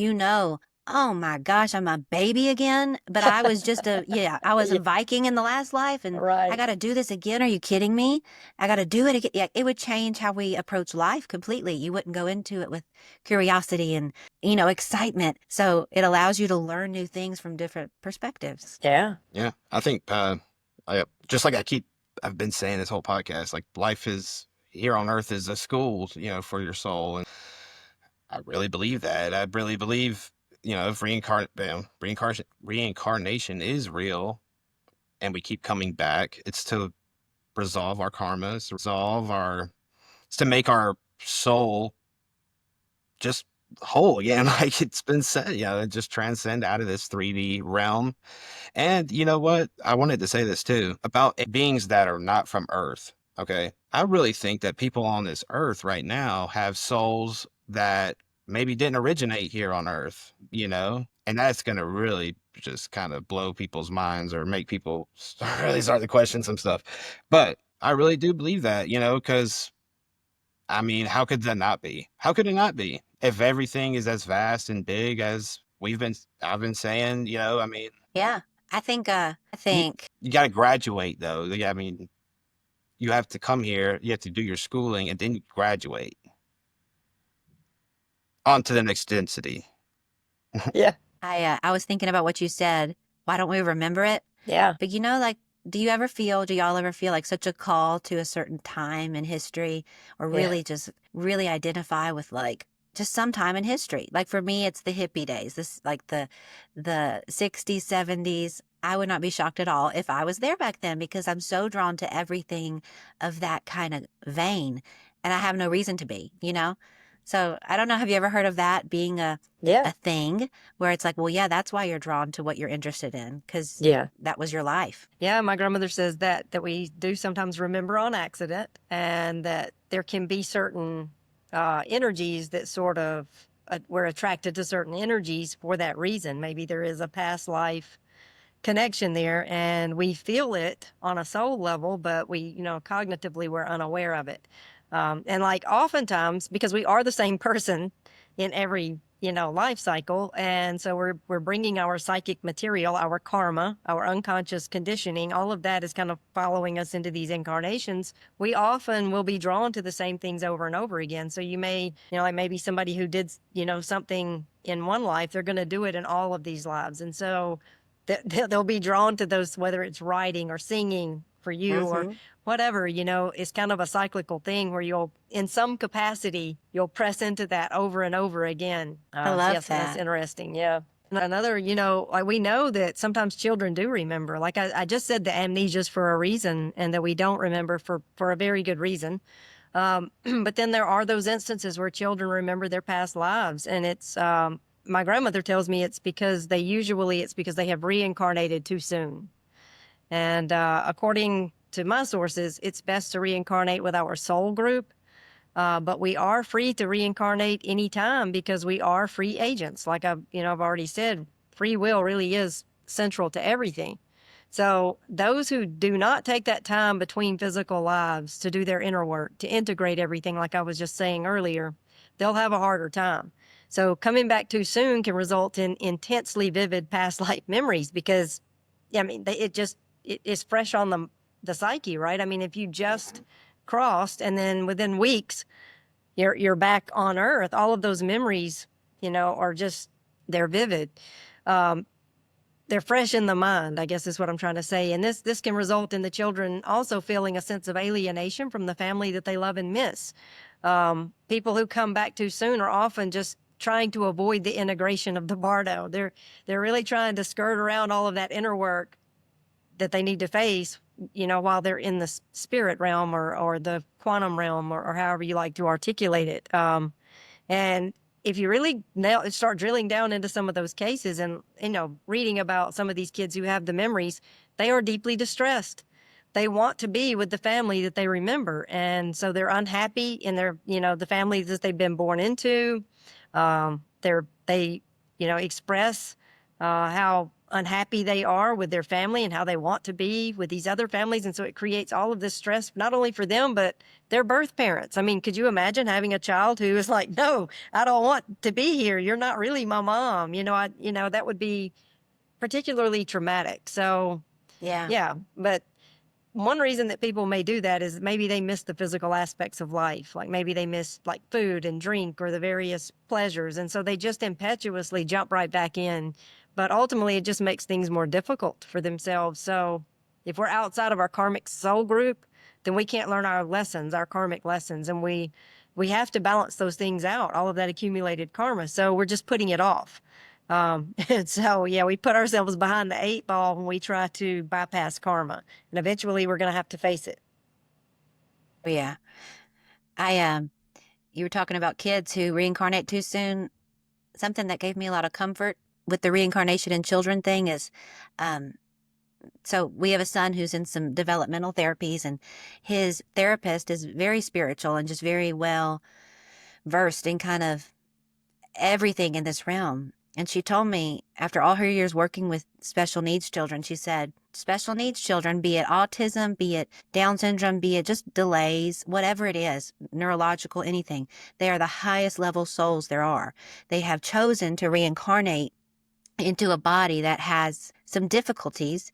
oh my gosh, I'm a baby again? But I was just I was a Viking in the last life and I got to do this again. Are you kidding me? I got to do it again. Yeah, it would change how we approach life completely. You wouldn't go into it with curiosity and, excitement. So it allows you to learn new things from different perspectives. Yeah. Yeah, I think just like I've been saying this whole podcast, like life is here on earth is a school, for your soul, and I really believe that. I really believe, if reincarnation is real, and we keep coming back, it's to resolve our karma, it's to make our soul just whole again, like it's been said, just transcend out of this 3D realm. And you know what? I wanted to say this too about beings that are not from Earth. Okay. I really think that people on this earth right now have souls that maybe didn't originate here on Earth, and that's going to really just kind of blow people's minds or make people really start to question some stuff. But I really do believe that, because I mean, how could that not be? How could it not be? If everything is as vast and big as I've been saying, I mean, Yeah. I think you got to graduate though. Yeah, I mean, you have to come here, you have to do your schooling, and then you graduate on to the next density. Yeah. I was thinking about what you said. Why don't we remember it? Yeah. But like, do y'all ever feel like such a call to a certain time in history, or really just really identify with like just some time in history? Like for me, it's the hippie days. This like the 60s, 70s. I would not be shocked at all if I was there back then because I'm so drawn to everything of that kind of vein, and I have no reason to be. So I don't know. Have you ever heard of that being a thing where it's like, well, yeah, that's why you're drawn to what you're interested in because that was your life. Yeah, my grandmother says that we do sometimes remember on accident, and that there can be certain energies that sort of we're attracted to certain energies for that reason. Maybe there is a past life connection there, and we feel it on a soul level, but we, cognitively, we're unaware of it. And like oftentimes, because we are the same person in every life cycle. And so we're bringing our psychic material, our karma, our unconscious conditioning, all of that is kind of following us into these incarnations. We often will be drawn to the same things over and over again. So you may, like maybe somebody who did, something in one life, they're going to do it in all of these lives. And so they'll be drawn to those, whether it's writing or singing for you or whatever, it's kind of a cyclical thing where you'll, in some capacity, you'll press into that over and over again. I love Yes, that's that. interesting. Yeah. Another, like we know that sometimes children do remember. Like I just said, the amnesia's for a reason, and that we don't remember for a very good reason. But then there are those instances where children remember their past lives, and it's my grandmother tells me it's because they have reincarnated too soon. And according to my sources, it's best to reincarnate with our soul group. But we are free to reincarnate anytime because we are free agents. Like I've already said, free will really is central to everything. So those who do not take that time between physical lives to do their inner work, to integrate everything, like I was just saying earlier, they'll have a harder time. So coming back too soon can result in intensely vivid past life memories because, it is fresh on the psyche, right? I mean, if you just crossed and then within weeks you're back on Earth, all of those memories, are just, they're vivid. They're fresh in the mind, I guess is what I'm trying to say. And this can result in the children also feeling a sense of alienation from the family that they love and miss. People who come back too soon are often just trying to avoid the integration of the bardo. They're really trying to skirt around all of that inner work that they need to face, while they're in the spirit realm or the quantum realm or however you like to articulate it. And if you really start drilling down into some of those cases and, reading about some of these kids who have the memories, they are deeply distressed. They want to be with the family that they remember. And so they're unhappy in their, the families that they've been born into. They express how unhappy they are with their family and how they want to be with these other families. And so it creates all of this stress, not only for them, but their birth parents. I mean, could you imagine having a child who is like, no, I don't want to be here. You're not really my mom. That would be particularly traumatic. So yeah, but one reason that people may do that is maybe they miss the physical aspects of life. Like maybe they miss like food and drink or the various pleasures. And so they just impetuously jump right back in. But ultimately, it just makes things more difficult for themselves. So if we're outside of our karmic soul group, then we can't learn our lessons, our karmic lessons. And we have to balance those things out, all of that accumulated karma. So we're just putting it off. And so, yeah, we put ourselves behind the 8 ball when we try to bypass karma. And eventually we're going to have to face it. Yeah. You were talking about kids who reincarnate too soon. Something that gave me a lot of comfort with the reincarnation in children thing is, so we have a son who's in some developmental therapies, and his therapist is very spiritual and just very well versed in kind of everything in this realm. And she told me, after all her years working with special needs children, she said, special needs children, be it autism, be it Down syndrome, be it just delays, whatever it is, neurological, anything, they are the highest level souls there are. They have chosen to reincarnate into a body that has some difficulties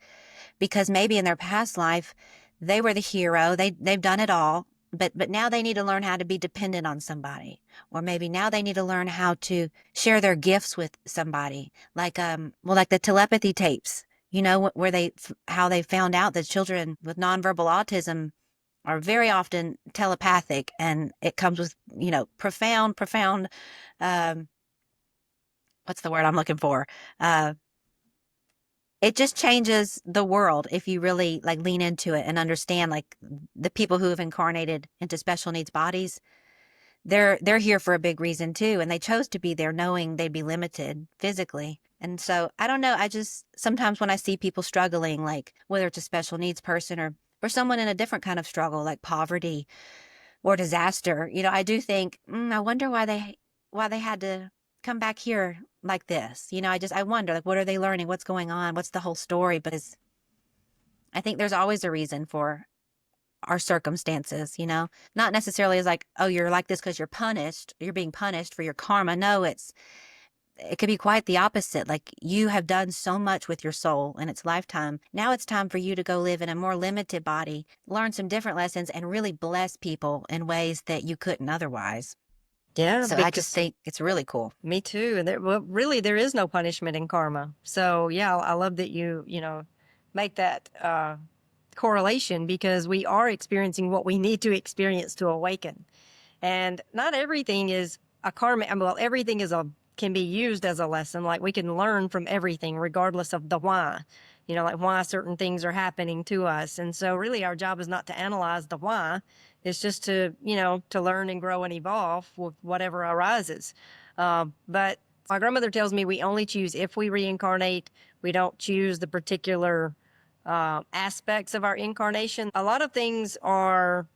because maybe in their past life, they were the hero. They've done it all. But now they need to learn how to be dependent on somebody, or maybe now they need to learn how to share their gifts with somebody, like like the telepathy tapes, where how they found out that children with nonverbal autism are very often telepathic, and it comes with profound what's the word I'm looking for? It just changes the world if you really like lean into it and understand, like, the people who have incarnated into special needs bodies, they're here for a big reason too. And they chose to be there knowing they'd be limited physically. And so I don't know. I just, sometimes when I see people struggling, like whether it's a special needs person or someone in a different kind of struggle, like poverty or disaster, I do think, I wonder why they had to come back here like this. I wonder, like, what are they learning? What's going on? What's the whole story? Because I think there's always a reason for our circumstances, not necessarily as like, oh, you're like this because you're being punished for your karma. No, it's it could be quite the opposite. Like, you have done so much with your soul in its lifetime. Now it's time for you to go live in a more limited body, learn some different lessons, and really bless people in ways that you couldn't otherwise. Yeah, So I just because think it's really cool. me too. And well, really, there is no punishment in karma. So yeah, I love that you know, make that correlation, because we are experiencing what we need to experience to awaken. And not everything is a karma. Well, everything can be used as a lesson. Like, we can learn from everything, regardless of the why. You know, like why certain things are happening to us. And so, really, our job is not to analyze the why. It's just to, you know, to learn and grow and evolve with whatever arises. But my grandmother tells me we only choose if we reincarnate. We don't choose the particular aspects of our incarnation. A lot of things are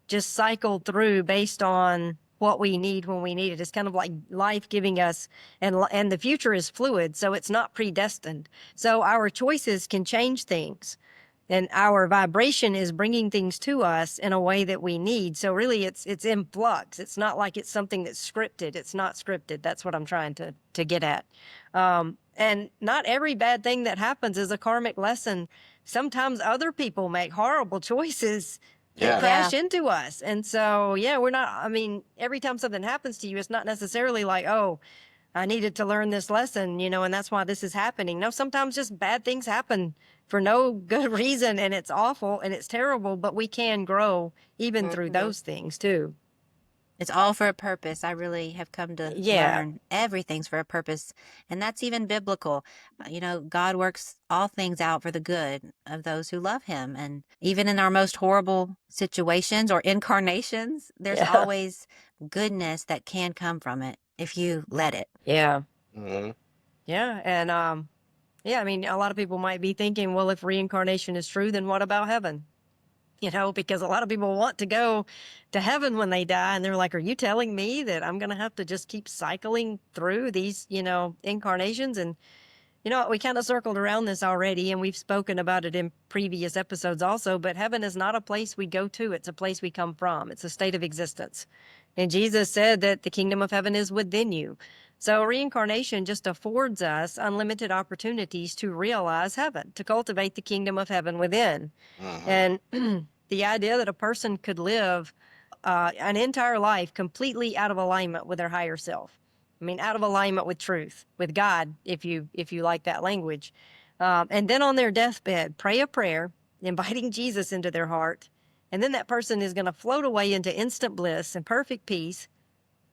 just cycled through based on what we need when we need it. It's kind of like life giving us, and the future is fluid, so it's not predestined. So our choices can change things, and our vibration is bringing things to us in a way that we need. So really, it's in flux. It's not like it's something that's scripted. It's not scripted. That's what I'm trying to get at. And not every bad thing that happens is a karmic lesson. Sometimes other people make horrible choices that Yeah. crash into us. And so, yeah, we're not, I mean, every time something happens to you, it's not necessarily like, oh, I needed to learn this lesson, you know, and that's why this is happening. No, sometimes just bad things happen for no good reason, and it's awful and it's terrible, but we can grow even through those things too. It's all for a purpose. I really have come to Yeah. learn everything's for a purpose. And that's even biblical. You know, God works all things out for the good of those who love him. And even in our most horrible situations or incarnations, there's Yeah. always goodness that can come from it if you let it. Yeah. Mhm. Yeah. And, yeah, I mean, a lot of people might be thinking, well, if reincarnation is true, then what about heaven? You know, because a lot of people want to go to heaven when they die. And they're like, are you telling me that I'm going to have to just keep cycling through these, you know, incarnations? And, you know, we kind of circled around this already, and we've spoken about it in previous episodes also. But heaven is not a place we go to, it's a place we come from, it's a state of existence. And Jesus said that the kingdom of heaven is within you. So reincarnation just affords us unlimited opportunities to realize heaven, to cultivate the kingdom of heaven within. Mhm. And the idea that a person could live an entire life completely out of alignment with their higher self. I mean, out of alignment with truth, with God, if you like that language, and then on their deathbed, pray a prayer, inviting Jesus into their heart, and then that person is going to float away into instant bliss and perfect peace.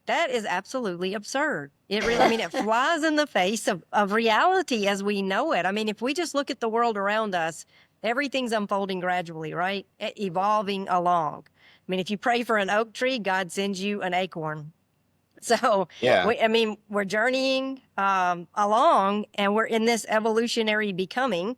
That is absolutely absurd. It really, I mean, it flies in the face of reality as we know it. I mean, if we just look at the world around us, everything's unfolding gradually, right? Evolving along. I mean, if you pray for an oak tree, God sends you an acorn. So, Yeah. I mean, we're journeying along, and we're in this evolutionary becoming.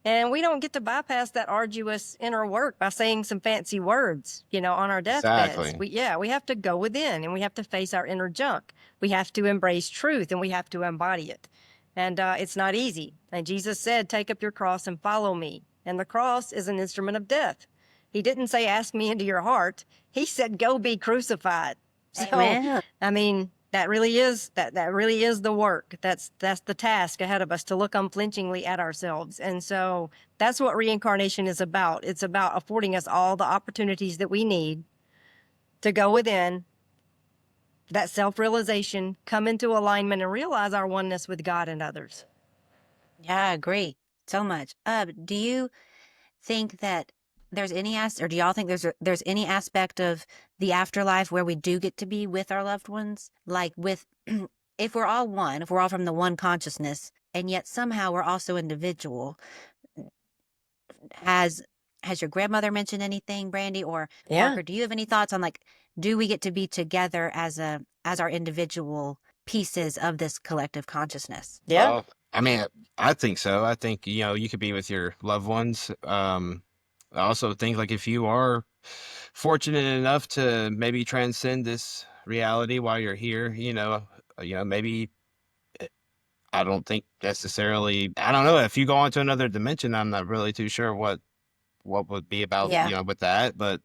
And we don't get to bypass that arduous inner work by saying some fancy words, you know, on our deathbeds. Exactly. We have to go within, and we have to face our inner junk. We have to embrace truth, and we have to embody it. And it's not easy. And Jesus said, take up your cross and follow me. And the cross is an instrument of death. He didn't say, ask me into your heart. He said, go be crucified. So, Amen. I mean, that really is the work. That's the task ahead of us, to look unflinchingly at ourselves. And so that's what reincarnation is about. It's about affording us all the opportunities that we need to go within, that self-realization, come into alignment, and realize our oneness with God and others. Yeah, I agree so much. Do you think that there's any or do y'all think there's any aspect of the afterlife where we do get to be with our loved ones? Like, with if we're all one, if we're all from the one consciousness, and yet somehow we're also individual. Has your grandmother mentioned anything, Brandy or Yeah. Parker? Do you have any thoughts on, like, do we get to be together as our individual pieces of this collective consciousness? Yeah. Well, I mean, I think so. I think, you know, you could be with your loved ones. I also think, like, if you are fortunate enough to maybe transcend this reality while you're here, maybe I don't think necessarily, I don't know, if you go on to another dimension, I'm not really too sure what what would be about, Yeah. with that. But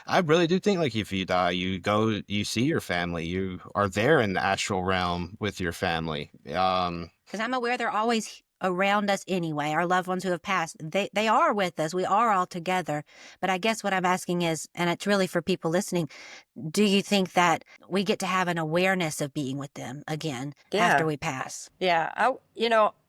I really do think like if you die, you go, you see your family, you are there in the astral realm with your family. Because I'm aware they're always around us anyway. Our loved ones who have passed, they are with us. We are all together. But I guess what I'm asking is, and it's really for people listening, do you think that we get to have an awareness of being with them again after Yeah. we pass? Yeah.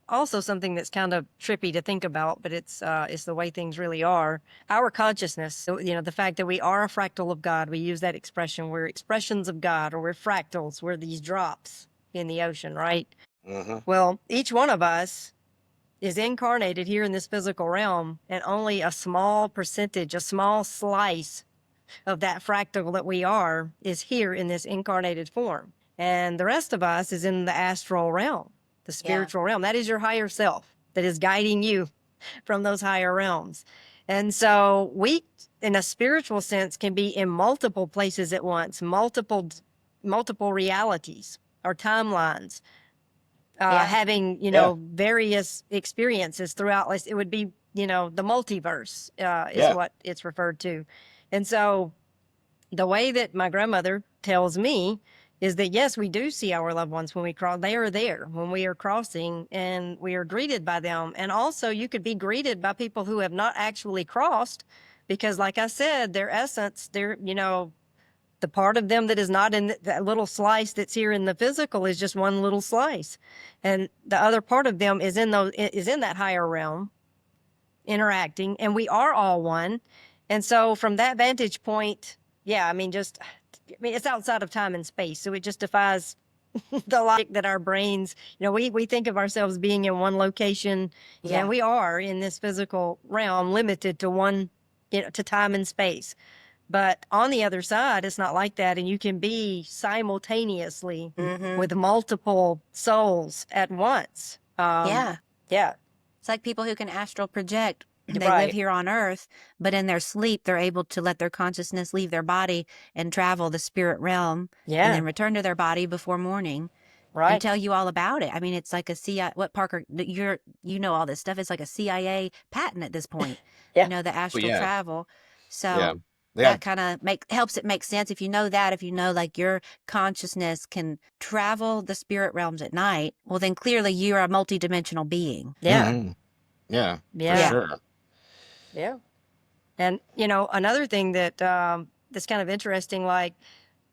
Also something that's kind of trippy to think about, but it's the way things really are. Our consciousness, so, the fact that we are a fractal of God, we use that expression, we're expressions of God, or we're fractals, we're these drops in the ocean, right? mhm. Well, each one of us is incarnated here in this physical realm, and only a small percentage, a small slice of that fractal that we are is here in this incarnated form. And the rest of us is in the astral realm, the Yeah. spiritual realm. That is your higher self that is guiding you from those higher realms. And so we, in a spiritual sense, can be in multiple places at once, multiple realities or timelines, Yeah. having, Yeah. various experiences throughout. It would be, the multiverse is Yeah. what it's referred to. And so the way that my grandmother tells me is that yes, we do see our loved ones when we cross. They are there when we are crossing, and we are greeted by them. And also, you could be greeted by people who have not actually crossed, because, like I said, their essence, the part of them that is not in that little slice that's here in the physical is just one little slice, and the other part of them is in that higher realm, interacting, and we are all one. And so from that vantage point, yeah, it's outside of time and space, so it just defies the logic that our brains, we think of ourselves being in one location, Yeah. and we are in this physical realm limited to one, to time and space. But on the other side, it's not like that, and you can be simultaneously Mm-hmm. with multiple souls at once. Yeah. Yeah. It's like people who can astral project. They live Right. here on earth, but in their sleep, they're able to let their consciousness leave their body and travel the spirit realm and Yeah. then return to their body before morning and Right. tell you all about it. I mean, it's like a CIA, what Parker, you know all this stuff. It's like a CIA patent at this point, Yeah. the Well, astral yeah. travel. Yeah. So Yeah. that kind of helps it make sense. If you know that, if you know like your consciousness can travel the spirit realms at night, well, then clearly you're a multidimensional being. Yeah. Mhm. Yeah. For Yeah. sure. Yeah. And, another thing that that's kind of interesting, like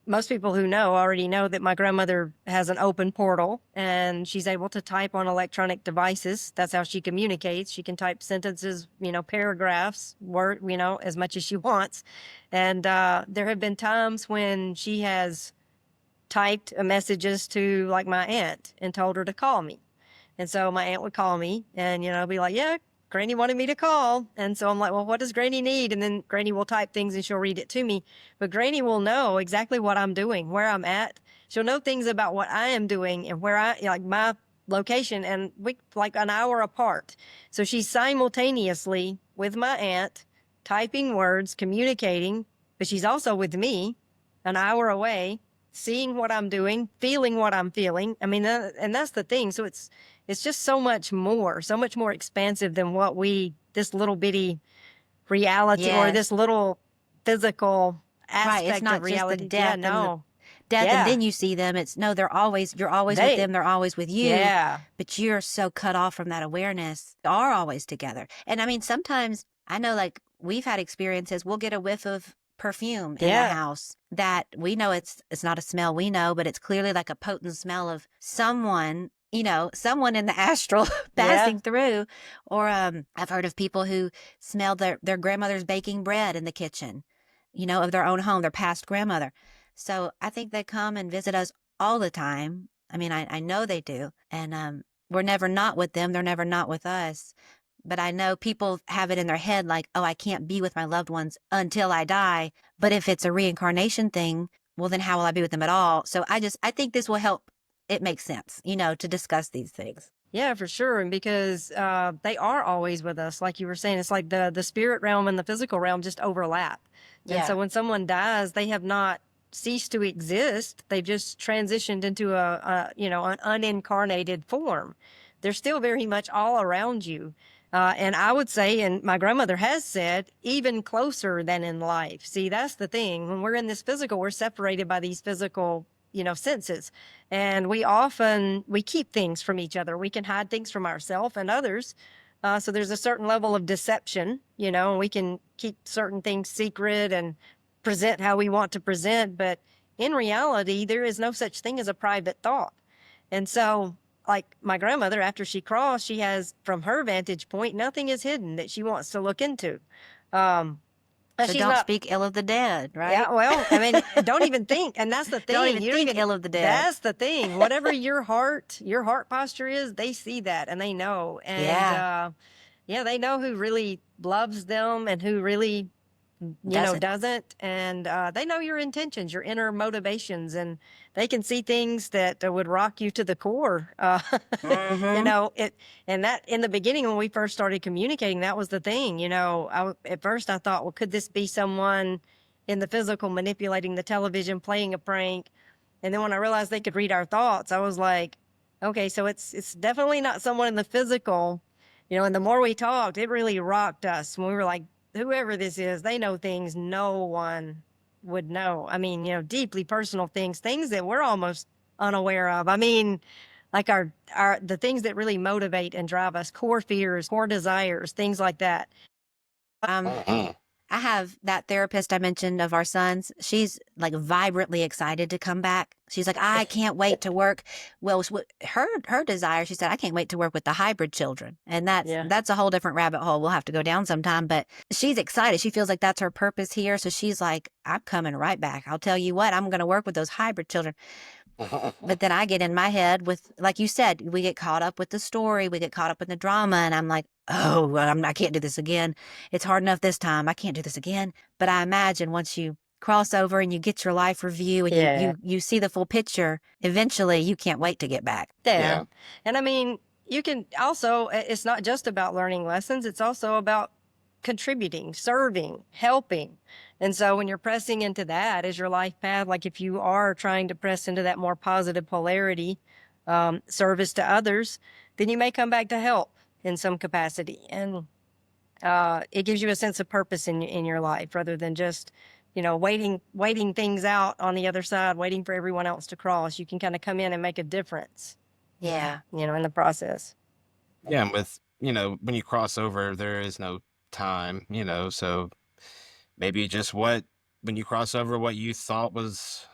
most people who know already know that my grandmother has an open portal, and she's able to type on electronic devices. That's how she communicates. She can type sentences, paragraphs, word, as much as she wants. And there have been times when she has typed messages to like my aunt and told her to call me. And so my aunt would call me and, be like, yeah, Granny wanted me to call. And so I'm like, well, what does Granny need? And then Granny will type things and she'll read it to me. But Granny will know exactly what I'm doing, where I'm at. She'll know things about what I am doing and where like my location, and we like an hour apart. So she's simultaneously with my aunt, typing words, communicating, but she's also with me an hour away, seeing what I'm doing, feeling what I'm feeling. I mean, and that's the thing. So it's just so much more expansive than what this little bitty reality or Yes. this little physical Right. It's aspect not of just the reality. death Yeah, and the no. death, and Yeah. then you see them. It's no, you're always with them. They're always with you. Yeah. But you're so cut off from that awareness. They are always together. And I mean, sometimes I know, like we've had experiences. We'll get a whiff of perfume in the Yeah. house that we know it's not a smell we know, but it's clearly like a potent smell of someone. Someone in the astral passing through. Or I've heard of people who smelled their grandmother's baking bread in the kitchen, of their own home, their past grandmother. So I think they come and visit us all the time. I mean, I know they do. And we're never not with them. They're never not with us. But I know people have it in their head like, oh, I can't be with my loved ones until I die. But if it's a reincarnation thing, well, then how will I be with them at all? So I think this will help it make sense, to discuss these things. Yeah, for sure. And because they are always with us, like you were saying, it's like the spirit realm and the physical realm just overlap. And so when someone dies, they have not ceased to exist. They've just transitioned into an unincarnated form. They're still very much all around you. And I would say, and my grandmother has said, even closer than in life. See, that's the thing. When we're in this physical, we're separated by these physical, senses. And we keep things from each other. We can hide things from ourselves and others. So there's a certain level of deception, and we can keep certain things secret and present how we want to present. But in reality, there is no such thing as a private thought. And so, like my grandmother, after she crossed, she has, from her vantage point, nothing is hidden that she wants to look into. But So she's don't not, speak ill of the dead, right? yeah, well, I mean, don't even think. And that's the thing. Don't even You think ill of the dead. That's the thing. Whatever your heart posture is, they see that and they know. And Yeah. yeah, they know who really loves them and who really doesn't. And they know your intentions, your inner motivations, and they can see things that would rock you to the core. And that in the beginning, when we first started communicating, that was the thing. At first I thought, well, could this be someone in the physical manipulating the television, playing a prank? And then when I realized they could read our thoughts, I was like, okay, so it's definitely not someone in the physical. And the more we talked, it really rocked us when we were like, whoever this is, they know things no one would know. I mean, deeply personal things that we're almost unaware of. I mean, like the things that really motivate and drive us, core fears, core desires, things like that. Mhm. I have that therapist I mentioned of our sons. She's like vibrantly excited to come back. She's like, I can't wait to work. Well, her desire, she said, I can't wait to work with the hybrid children. And Yeah. that's a whole different rabbit hole we'll have to go down sometime. But she's excited. She feels like that's her purpose here. So she's like, I'm coming right back. I'll tell you what, I'm going to work with those hybrid children. But then I get in my head with, like you said, we get caught up with the story, we get caught up in the drama, and I'm like, oh, well, I can't do this again. It's hard enough this time. I can't do this again. But I imagine once you cross over and you get your life review and Yeah. you see the full picture, eventually you can't wait to get back. Yeah. Yeah. And I mean, you can also, it's not just about learning lessons, it's also about contributing, serving, helping. And so when you're pressing into that as your life path, like if you are trying to press into that more positive polarity, service to others, then you may come back to help in some capacity. And it gives you a sense of purpose in your life rather than just, waiting things out on the other side, waiting for everyone else to cross. You can kind of come in and make a difference, Yeah. in the process. Yeah, and with, when you cross over, there is no time, so maybe just when you cross over, what you thought was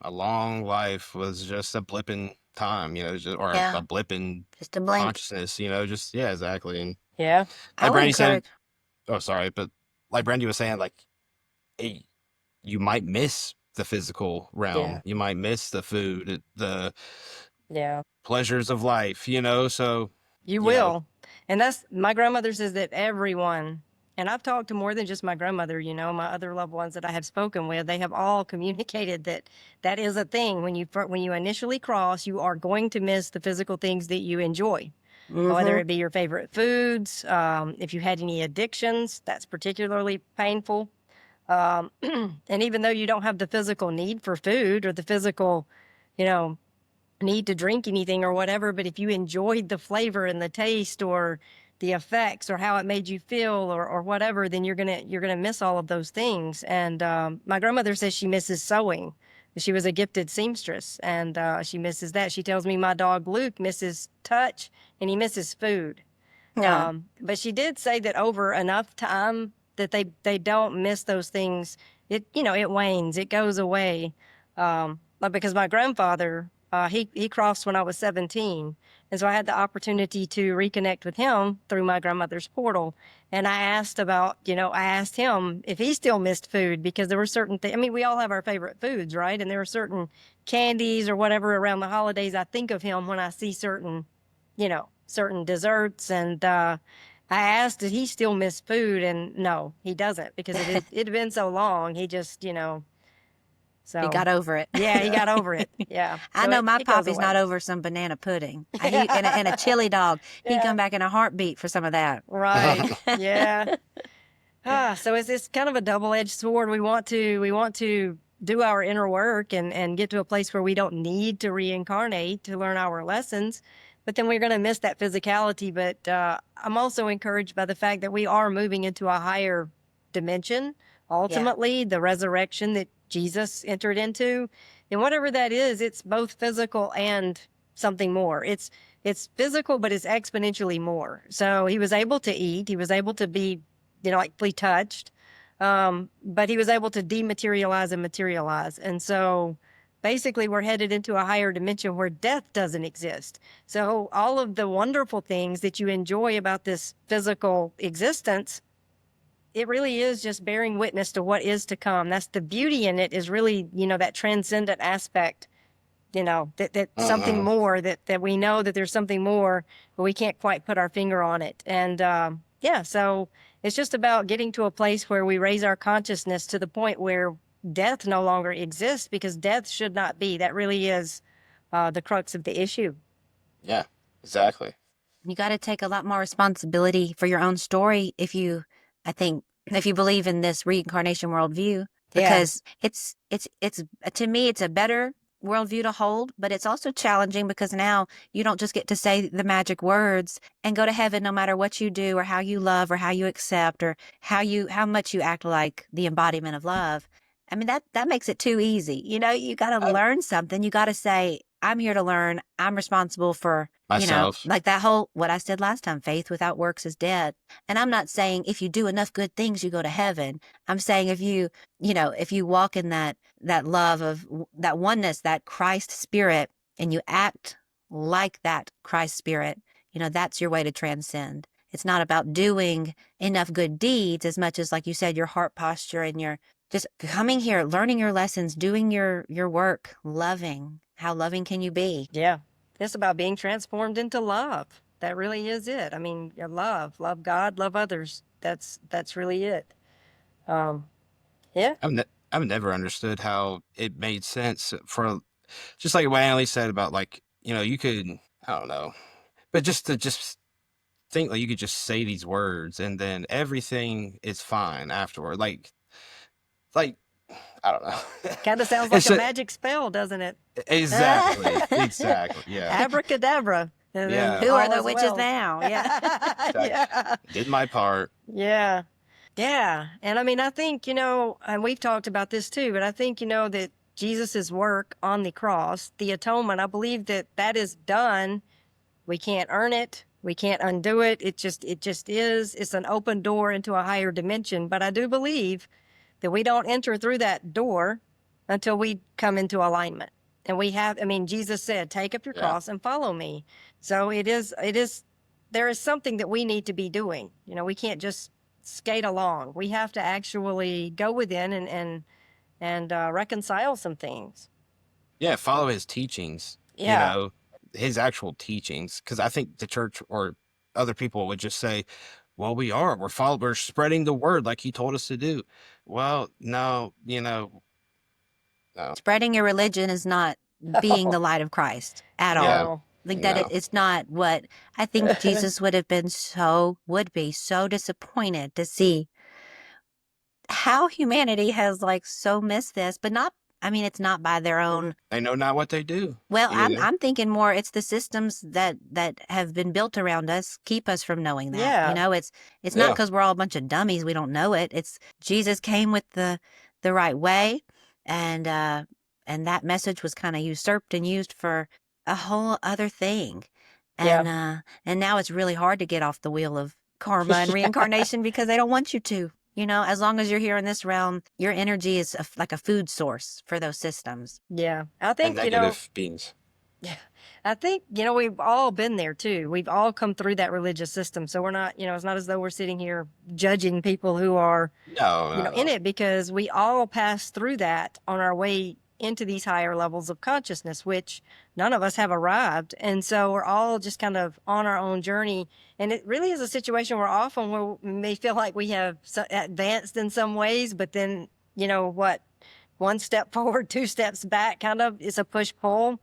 a long life was just a blip in time, or Yeah. a blip in Just a blink. consciousness, yeah, exactly. And Yeah. I like would Brandy said, encourage. oh, sorry, but like Brandy was saying, like, hey, you might miss the physical realm, Yeah. you might miss the food, the Yeah. pleasures of life, so, You will. And that's my grandmother says that everyone, and I've talked to more than just my grandmother, my other loved ones that I have spoken with, they have all communicated that that is a thing. When you initially cross, you are going to miss the physical things that you enjoy, whether it be your favorite foods, if you had any addictions, that's particularly painful. And even though you don't have the physical need for food or the physical, you know, need to drink anything or whatever, but if you enjoyed the flavor and the taste or the effects or how it made you feel or whatever, then you're gonna miss all of those things. And my grandmother says she misses sewing. She was a gifted seamstress, and she misses that. She tells me my dog Luke misses touch and he misses food. Yeah. But she did say that over enough time that they don't miss those things. It wanes, it goes away. But because my grandfather, he crossed when I was 17, and so I had the opportunity to reconnect with him through my grandmother's portal. And I asked I asked him if he still missed food because there were certain things. I mean, we all have our favorite foods, right? And there were certain candies or whatever around the holidays. I think of him when I see certain desserts. And I asked, did he still miss food? And no, he doesn't, because it had been so long. He just, so He got over it. yeah, he got over it. Yeah. I So know it my goes poppy's away. not over some banana pudding. And a chili dog. He'd Yeah. come back in a heartbeat for some of that. Right. Yeah. So it's kind of a double-edged sword. We want to do our inner work and get to a place where we don't need to reincarnate to learn our lessons. but then we're going to miss that physicality. But I'm also encouraged by the fact that we are moving into a higher dimension. Ultimately, the resurrection that Jesus entered into, and whatever that is, it's both physical and something more. It's physical, but it's exponentially more. So he was able to eat. He was able to be, like touched, but he was able to dematerialize and materialize. And so basically we're headed into a higher dimension where death doesn't exist. So all of the wonderful things that you enjoy about this physical existence, it really is just bearing witness to what is to come. That's the beauty in it, is really, that transcendent aspect, that something more, that we know that there's something more, but we can't quite put our finger on it. And so it's just about getting to a place where we raise our consciousness to the point where death no longer exists, because death should not be. That really is the crux of the issue. Yeah, exactly. You got to take a lot more responsibility for your own story I think, if you believe in this reincarnation worldview, because it's to me, it's a better worldview to hold, but it's also challenging because now you don't just get to say the magic words and go to heaven no matter what you do or how you love or how you accept or how much you act like the embodiment of love. I mean, that makes it too easy. You got to learn something. You got to say, I'm here to learn. I'm responsible for, Myself. like that whole, what I said last time, faith without works is dead. And I'm not saying if you do enough good things, you go to heaven. I'm saying if you walk in that love of that oneness, that Christ spirit, and you act like that Christ spirit, that's your way to transcend. It's not about doing enough good deeds as much as, like you said, your heart posture and your just coming here, learning your lessons, doing your work, loving. How loving can you be? Yeah. It's about being transformed into love. That really is it. I mean, love God, love others. That's really it. Yeah. I've never understood how it made sense for, just like what Annalise said about, like, you could, I don't know, but just think like you could just say these words and then everything is fine afterward. Like I don't know. Kind of sounds like It's a magic spell, doesn't it? exactly, yeah, Abracadabra. And then yeah. Who all are the is witches well. now? Yeah. Yeah. Did my part. Yeah. Yeah. And I mean, I think, and we've talked about this too, but I think, that Jesus's work on the cross, the atonement, I believe that is done. We can't earn it. We can't undo it. It just is. It's an open door into a higher dimension. But I do believe that we don't enter through that door until we come into alignment. And Jesus said, take up your Yeah. cross and follow me. So there is something that we need to be doing. We can't just skate along. We have to actually go within and reconcile some things. Yeah, follow his teachings. Yeah. His actual teachings, because I think the church or other people would just say, well, we're spreading the word like he told us to do. Well, no, no. Spreading your religion is not being the light of Christ at Yeah. all. Like No. it's not what I think Jesus would be so disappointed to see how humanity has so missed this, but not, it's not by their own. They know not what they do. Well, I'm thinking more it's the systems that have been built around us keep us from knowing that. Yeah. It's not because we're all a bunch of dummies, we don't know it. It's Jesus came with the right way, and that message was kind of usurped and used for a whole other thing. And and now it's really hard to get off the wheel of karma and reincarnation because they don't want you to. As long as you're here in this realm, your energy is like a food source for those systems. Yeah. I think, and negative beings. Yeah. I think, we've all been there too. We've all come through that religious system. So we're not, it's not as though we're sitting here judging people who are, No. in it, because we all pass through that on our way into these higher levels of consciousness, which none of us have arrived. And so we're all just kind of on our own journey. And it really is a situation where often we may feel like we have advanced in some ways, but then, one step forward, two steps back, kind of, it's a push-pull.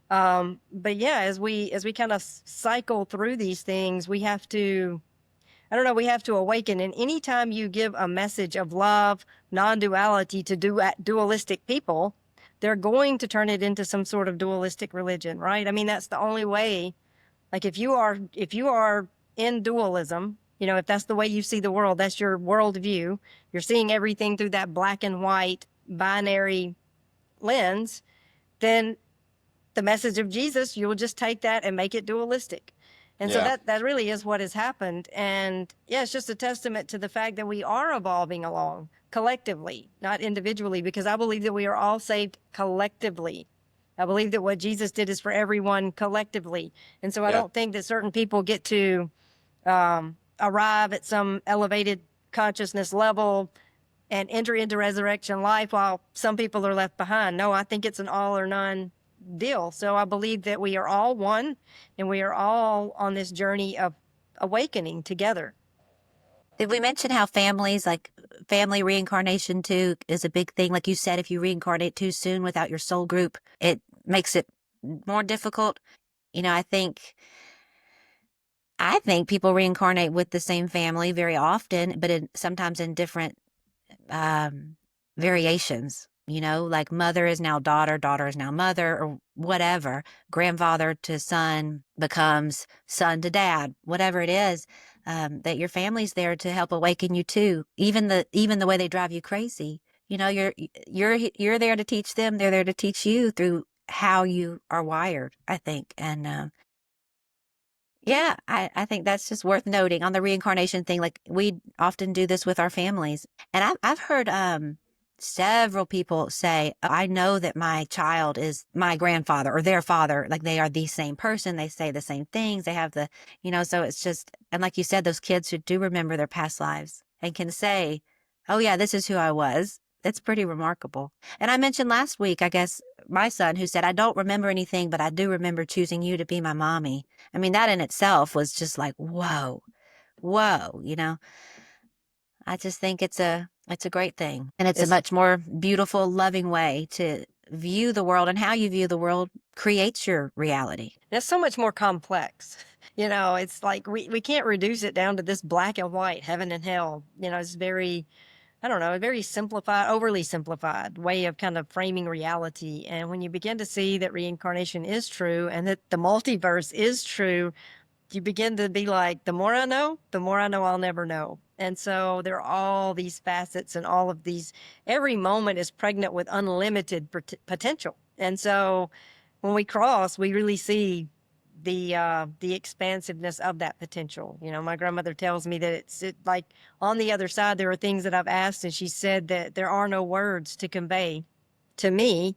But yeah, as we kind of cycle through these things, we have to, we have to awaken. And anytime you give a message of love, non-duality to dualistic people, they're going to turn it into some sort of dualistic religion, right? I mean, that's the only way Like if you are in dualism, you know, if that's the way you see the world, that's your worldview, you're seeing everything through that black and white binary lens, then the message of Jesus, you will just take that and make it dualistic. And so Yeah. that really is what has happened. And yeah, it's just a testament to the fact that we are evolving along collectively, not individually, because I believe that we are all saved collectively. I believe that what Jesus did is for everyone collectively. And so I Yeah. don't think that certain people get to arrive at some elevated consciousness level and enter into resurrection life while some people are left behind. No, I think it's an all or none deal. So I believe that we are all one and we are all on this journey of awakening together. Did we mention how families, like family reincarnation too, is a big thing? Like you said, if you reincarnate too soon without your soul group, it makes it more difficult. You know, I think people reincarnate with the same family very often, but sometimes in different um, variations. You know, like mother is now daughter, daughter is now mother, or whatever. Grandfather to son becomes son to dad, whatever it is. That your family's there to help awaken you too. Even the way they drive you crazy. You know, you're there to teach them. They're there to teach you through how you are wired, I think. And yeah, I think that's just worth noting on the reincarnation thing. Like we often do this with our families. And I've heard several people say, I know that my child is my grandfather or their father. Like they are the same person. They say the same things. They have the, you know, so it's just, and like you said, those kids who do remember their past lives and can say, oh yeah, this is who I was. It's pretty remarkable. And I mentioned last week, I guess, my son who said, I don't remember anything, but I do remember choosing you to be my mommy. I mean, that in itself was just like, whoa, whoa, you know. I just think it's a great thing. And it's a It's much more beautiful, loving way to view the world, and how you view the world creates your reality. It's so much more complex. You know, it's like we can't reduce it down to this black and white, heaven and hell. You know, it's very, I don't know, a very simplified, overly simplified way of kind of framing reality. And when you begin to see that reincarnation is true and that the multiverse is true, you begin to be like, the more I know I'll never know. And so there are all these facets and all of these, every moment is pregnant with unlimited potential. And so when we cross, we really see the expansiveness of that potential. You know, my grandmother tells me that like on the other side, there are things that I've asked, and she said that there are no words to convey to me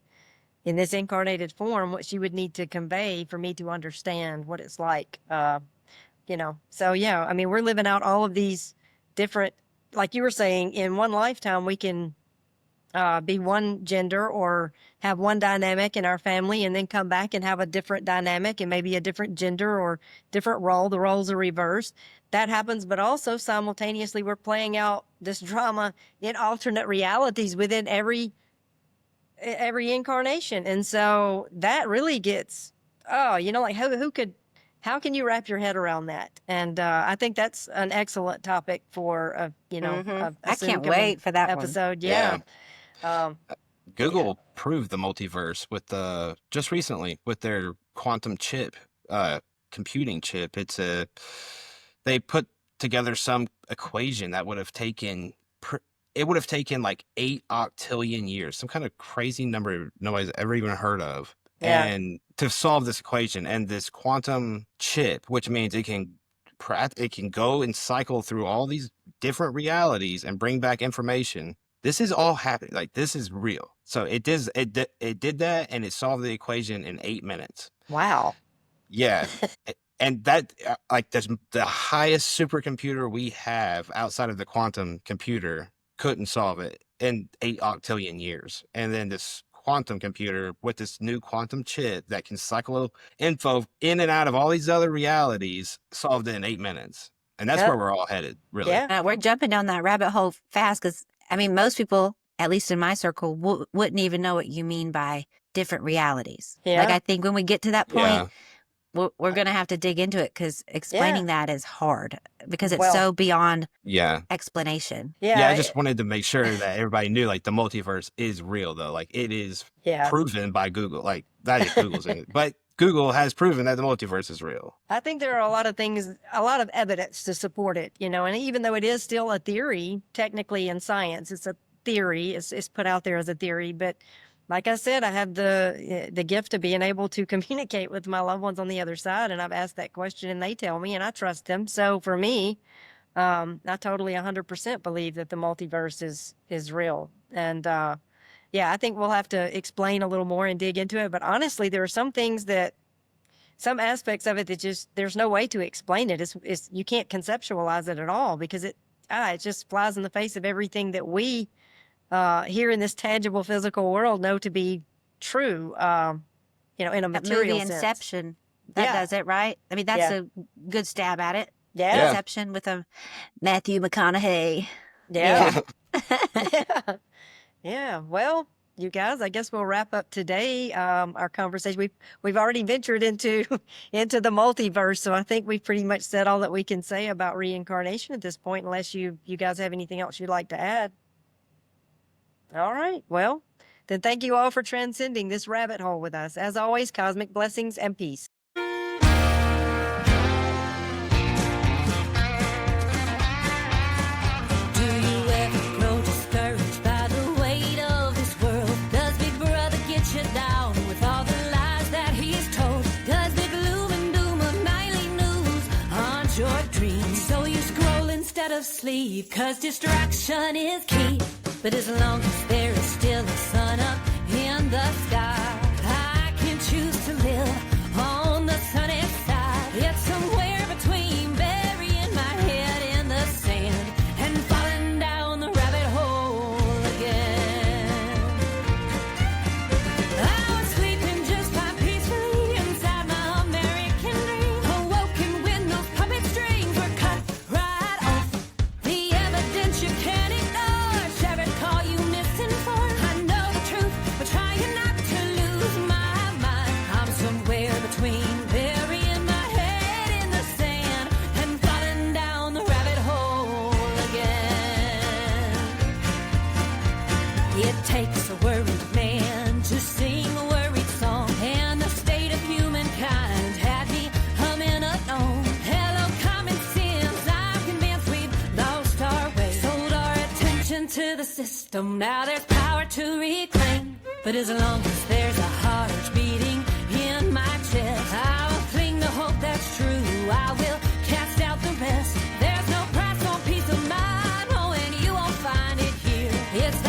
in this incarnated form what she would need to convey for me to understand what it's like. You know, so yeah, I mean, we're living out all of these different, like you were saying, in one lifetime, we can be one gender or have one dynamic in our family and then come back and have a different dynamic and maybe a different gender or different role. The roles are reversed. That happens, but also simultaneously, we're playing out this drama in alternate realities within every incarnation. And so that really gets, oh, you know, like how can you wrap your head around that? And I think that's an excellent topic for, you know, a I soon can't coming wait for that one. episode. Yeah. Yeah. Um, Google proved the multiverse with just recently with their quantum chip, computing chip. They put together some equation that would have taken it would have taken like 8 octillion years, some kind of crazy number nobody's ever even heard of. Yeah. And to solve this equation, and this quantum chip, which means it can go and cycle through all these different realities and bring back information. This is all happening. Like, this is real. So it did that, and it solved the equation in 8 minutes. Wow. Yeah. And that, like, the highest supercomputer we have outside of the quantum computer couldn't solve it in 8 octillion years. And then this quantum computer with this new quantum chip that can cycle info in and out of all these other realities solved it in 8 minutes. And that's Yep. where we're all headed, really. Yeah. We're jumping down that rabbit hole fast because, I mean, most people, at least in my circle, wouldn't even know what you mean by different realities. Yeah. Like, I think when we get to that Yeah. point, we're going to have to dig into it because explaining that is hard because it's Well- so beyond Yeah. explanation. Yeah. Yeah, I just wanted to make sure that everybody knew, like, the multiverse is real, though. Like, it is yeah. proven by Google. Like, that is Google's in it. But Google has proven that the multiverse is real. I think there are a lot of things, a lot of evidence to support it, you know, and even though it is still a theory, technically in science, it's a theory, it's put out there as a theory, but like I said, I have the gift of being able to communicate with my loved ones on the other side, and I've asked that question and they tell me, and I trust them. So for me, I totally 100% believe that the multiverse is real. And yeah, I think we'll have to explain a little more and dig into it. But honestly, there are some things some aspects of it that just, there's no way to explain it. It's you can't conceptualize it at all because it just flies in the face of everything that we here in this tangible physical world know to be true, you know, in a That material movie sense. Inception, that does it, right? I mean, that's a good stab at it. Yeah. Inception with a Matthew McConaughey. Yeah. Yeah. Yeah. Well, you guys, I guess we'll wrap up today. Our conversation. We've already ventured into the multiverse, so I think we've pretty much said all that we can say about reincarnation at this point, unless you guys have anything else you'd like to add. All right. Well, then thank you all for transcending this rabbit hole with us. As always, cosmic blessings and peace. Do you ever grow discouraged by the weight of this world? Does Big Brother get you down with all the lies that he's told? Does the gloom and doom of nightly news haunt your dreams? So you scroll instead of sleep, 'cause distraction is key. But as long as there is still a sun up in the sky, I can choose to live on the sunny side. It's somewhere between burying my head in the sand and falling down the rabbit hole again. I was sleeping just fine peacefully inside my American dream, awoken when those puppet strings were cut right off. The evidence you can't ignore, share it, call you misinformed. I know the truth, but trying not to lose my mind. I'm somewhere between burying my head in the sand and falling down the rabbit hole again. It takes a worried man to sing a worried song, and the state of humankind had me humming alone. Hello, common sense, I'm convinced we've lost our way, sold our attention to the system. Now there's power to reclaim, but as long as there's a heart beating in my chest, I will cling to hope that's true. I will cast out the rest. There's no price on peace of mind, oh, and you won't find it here. It's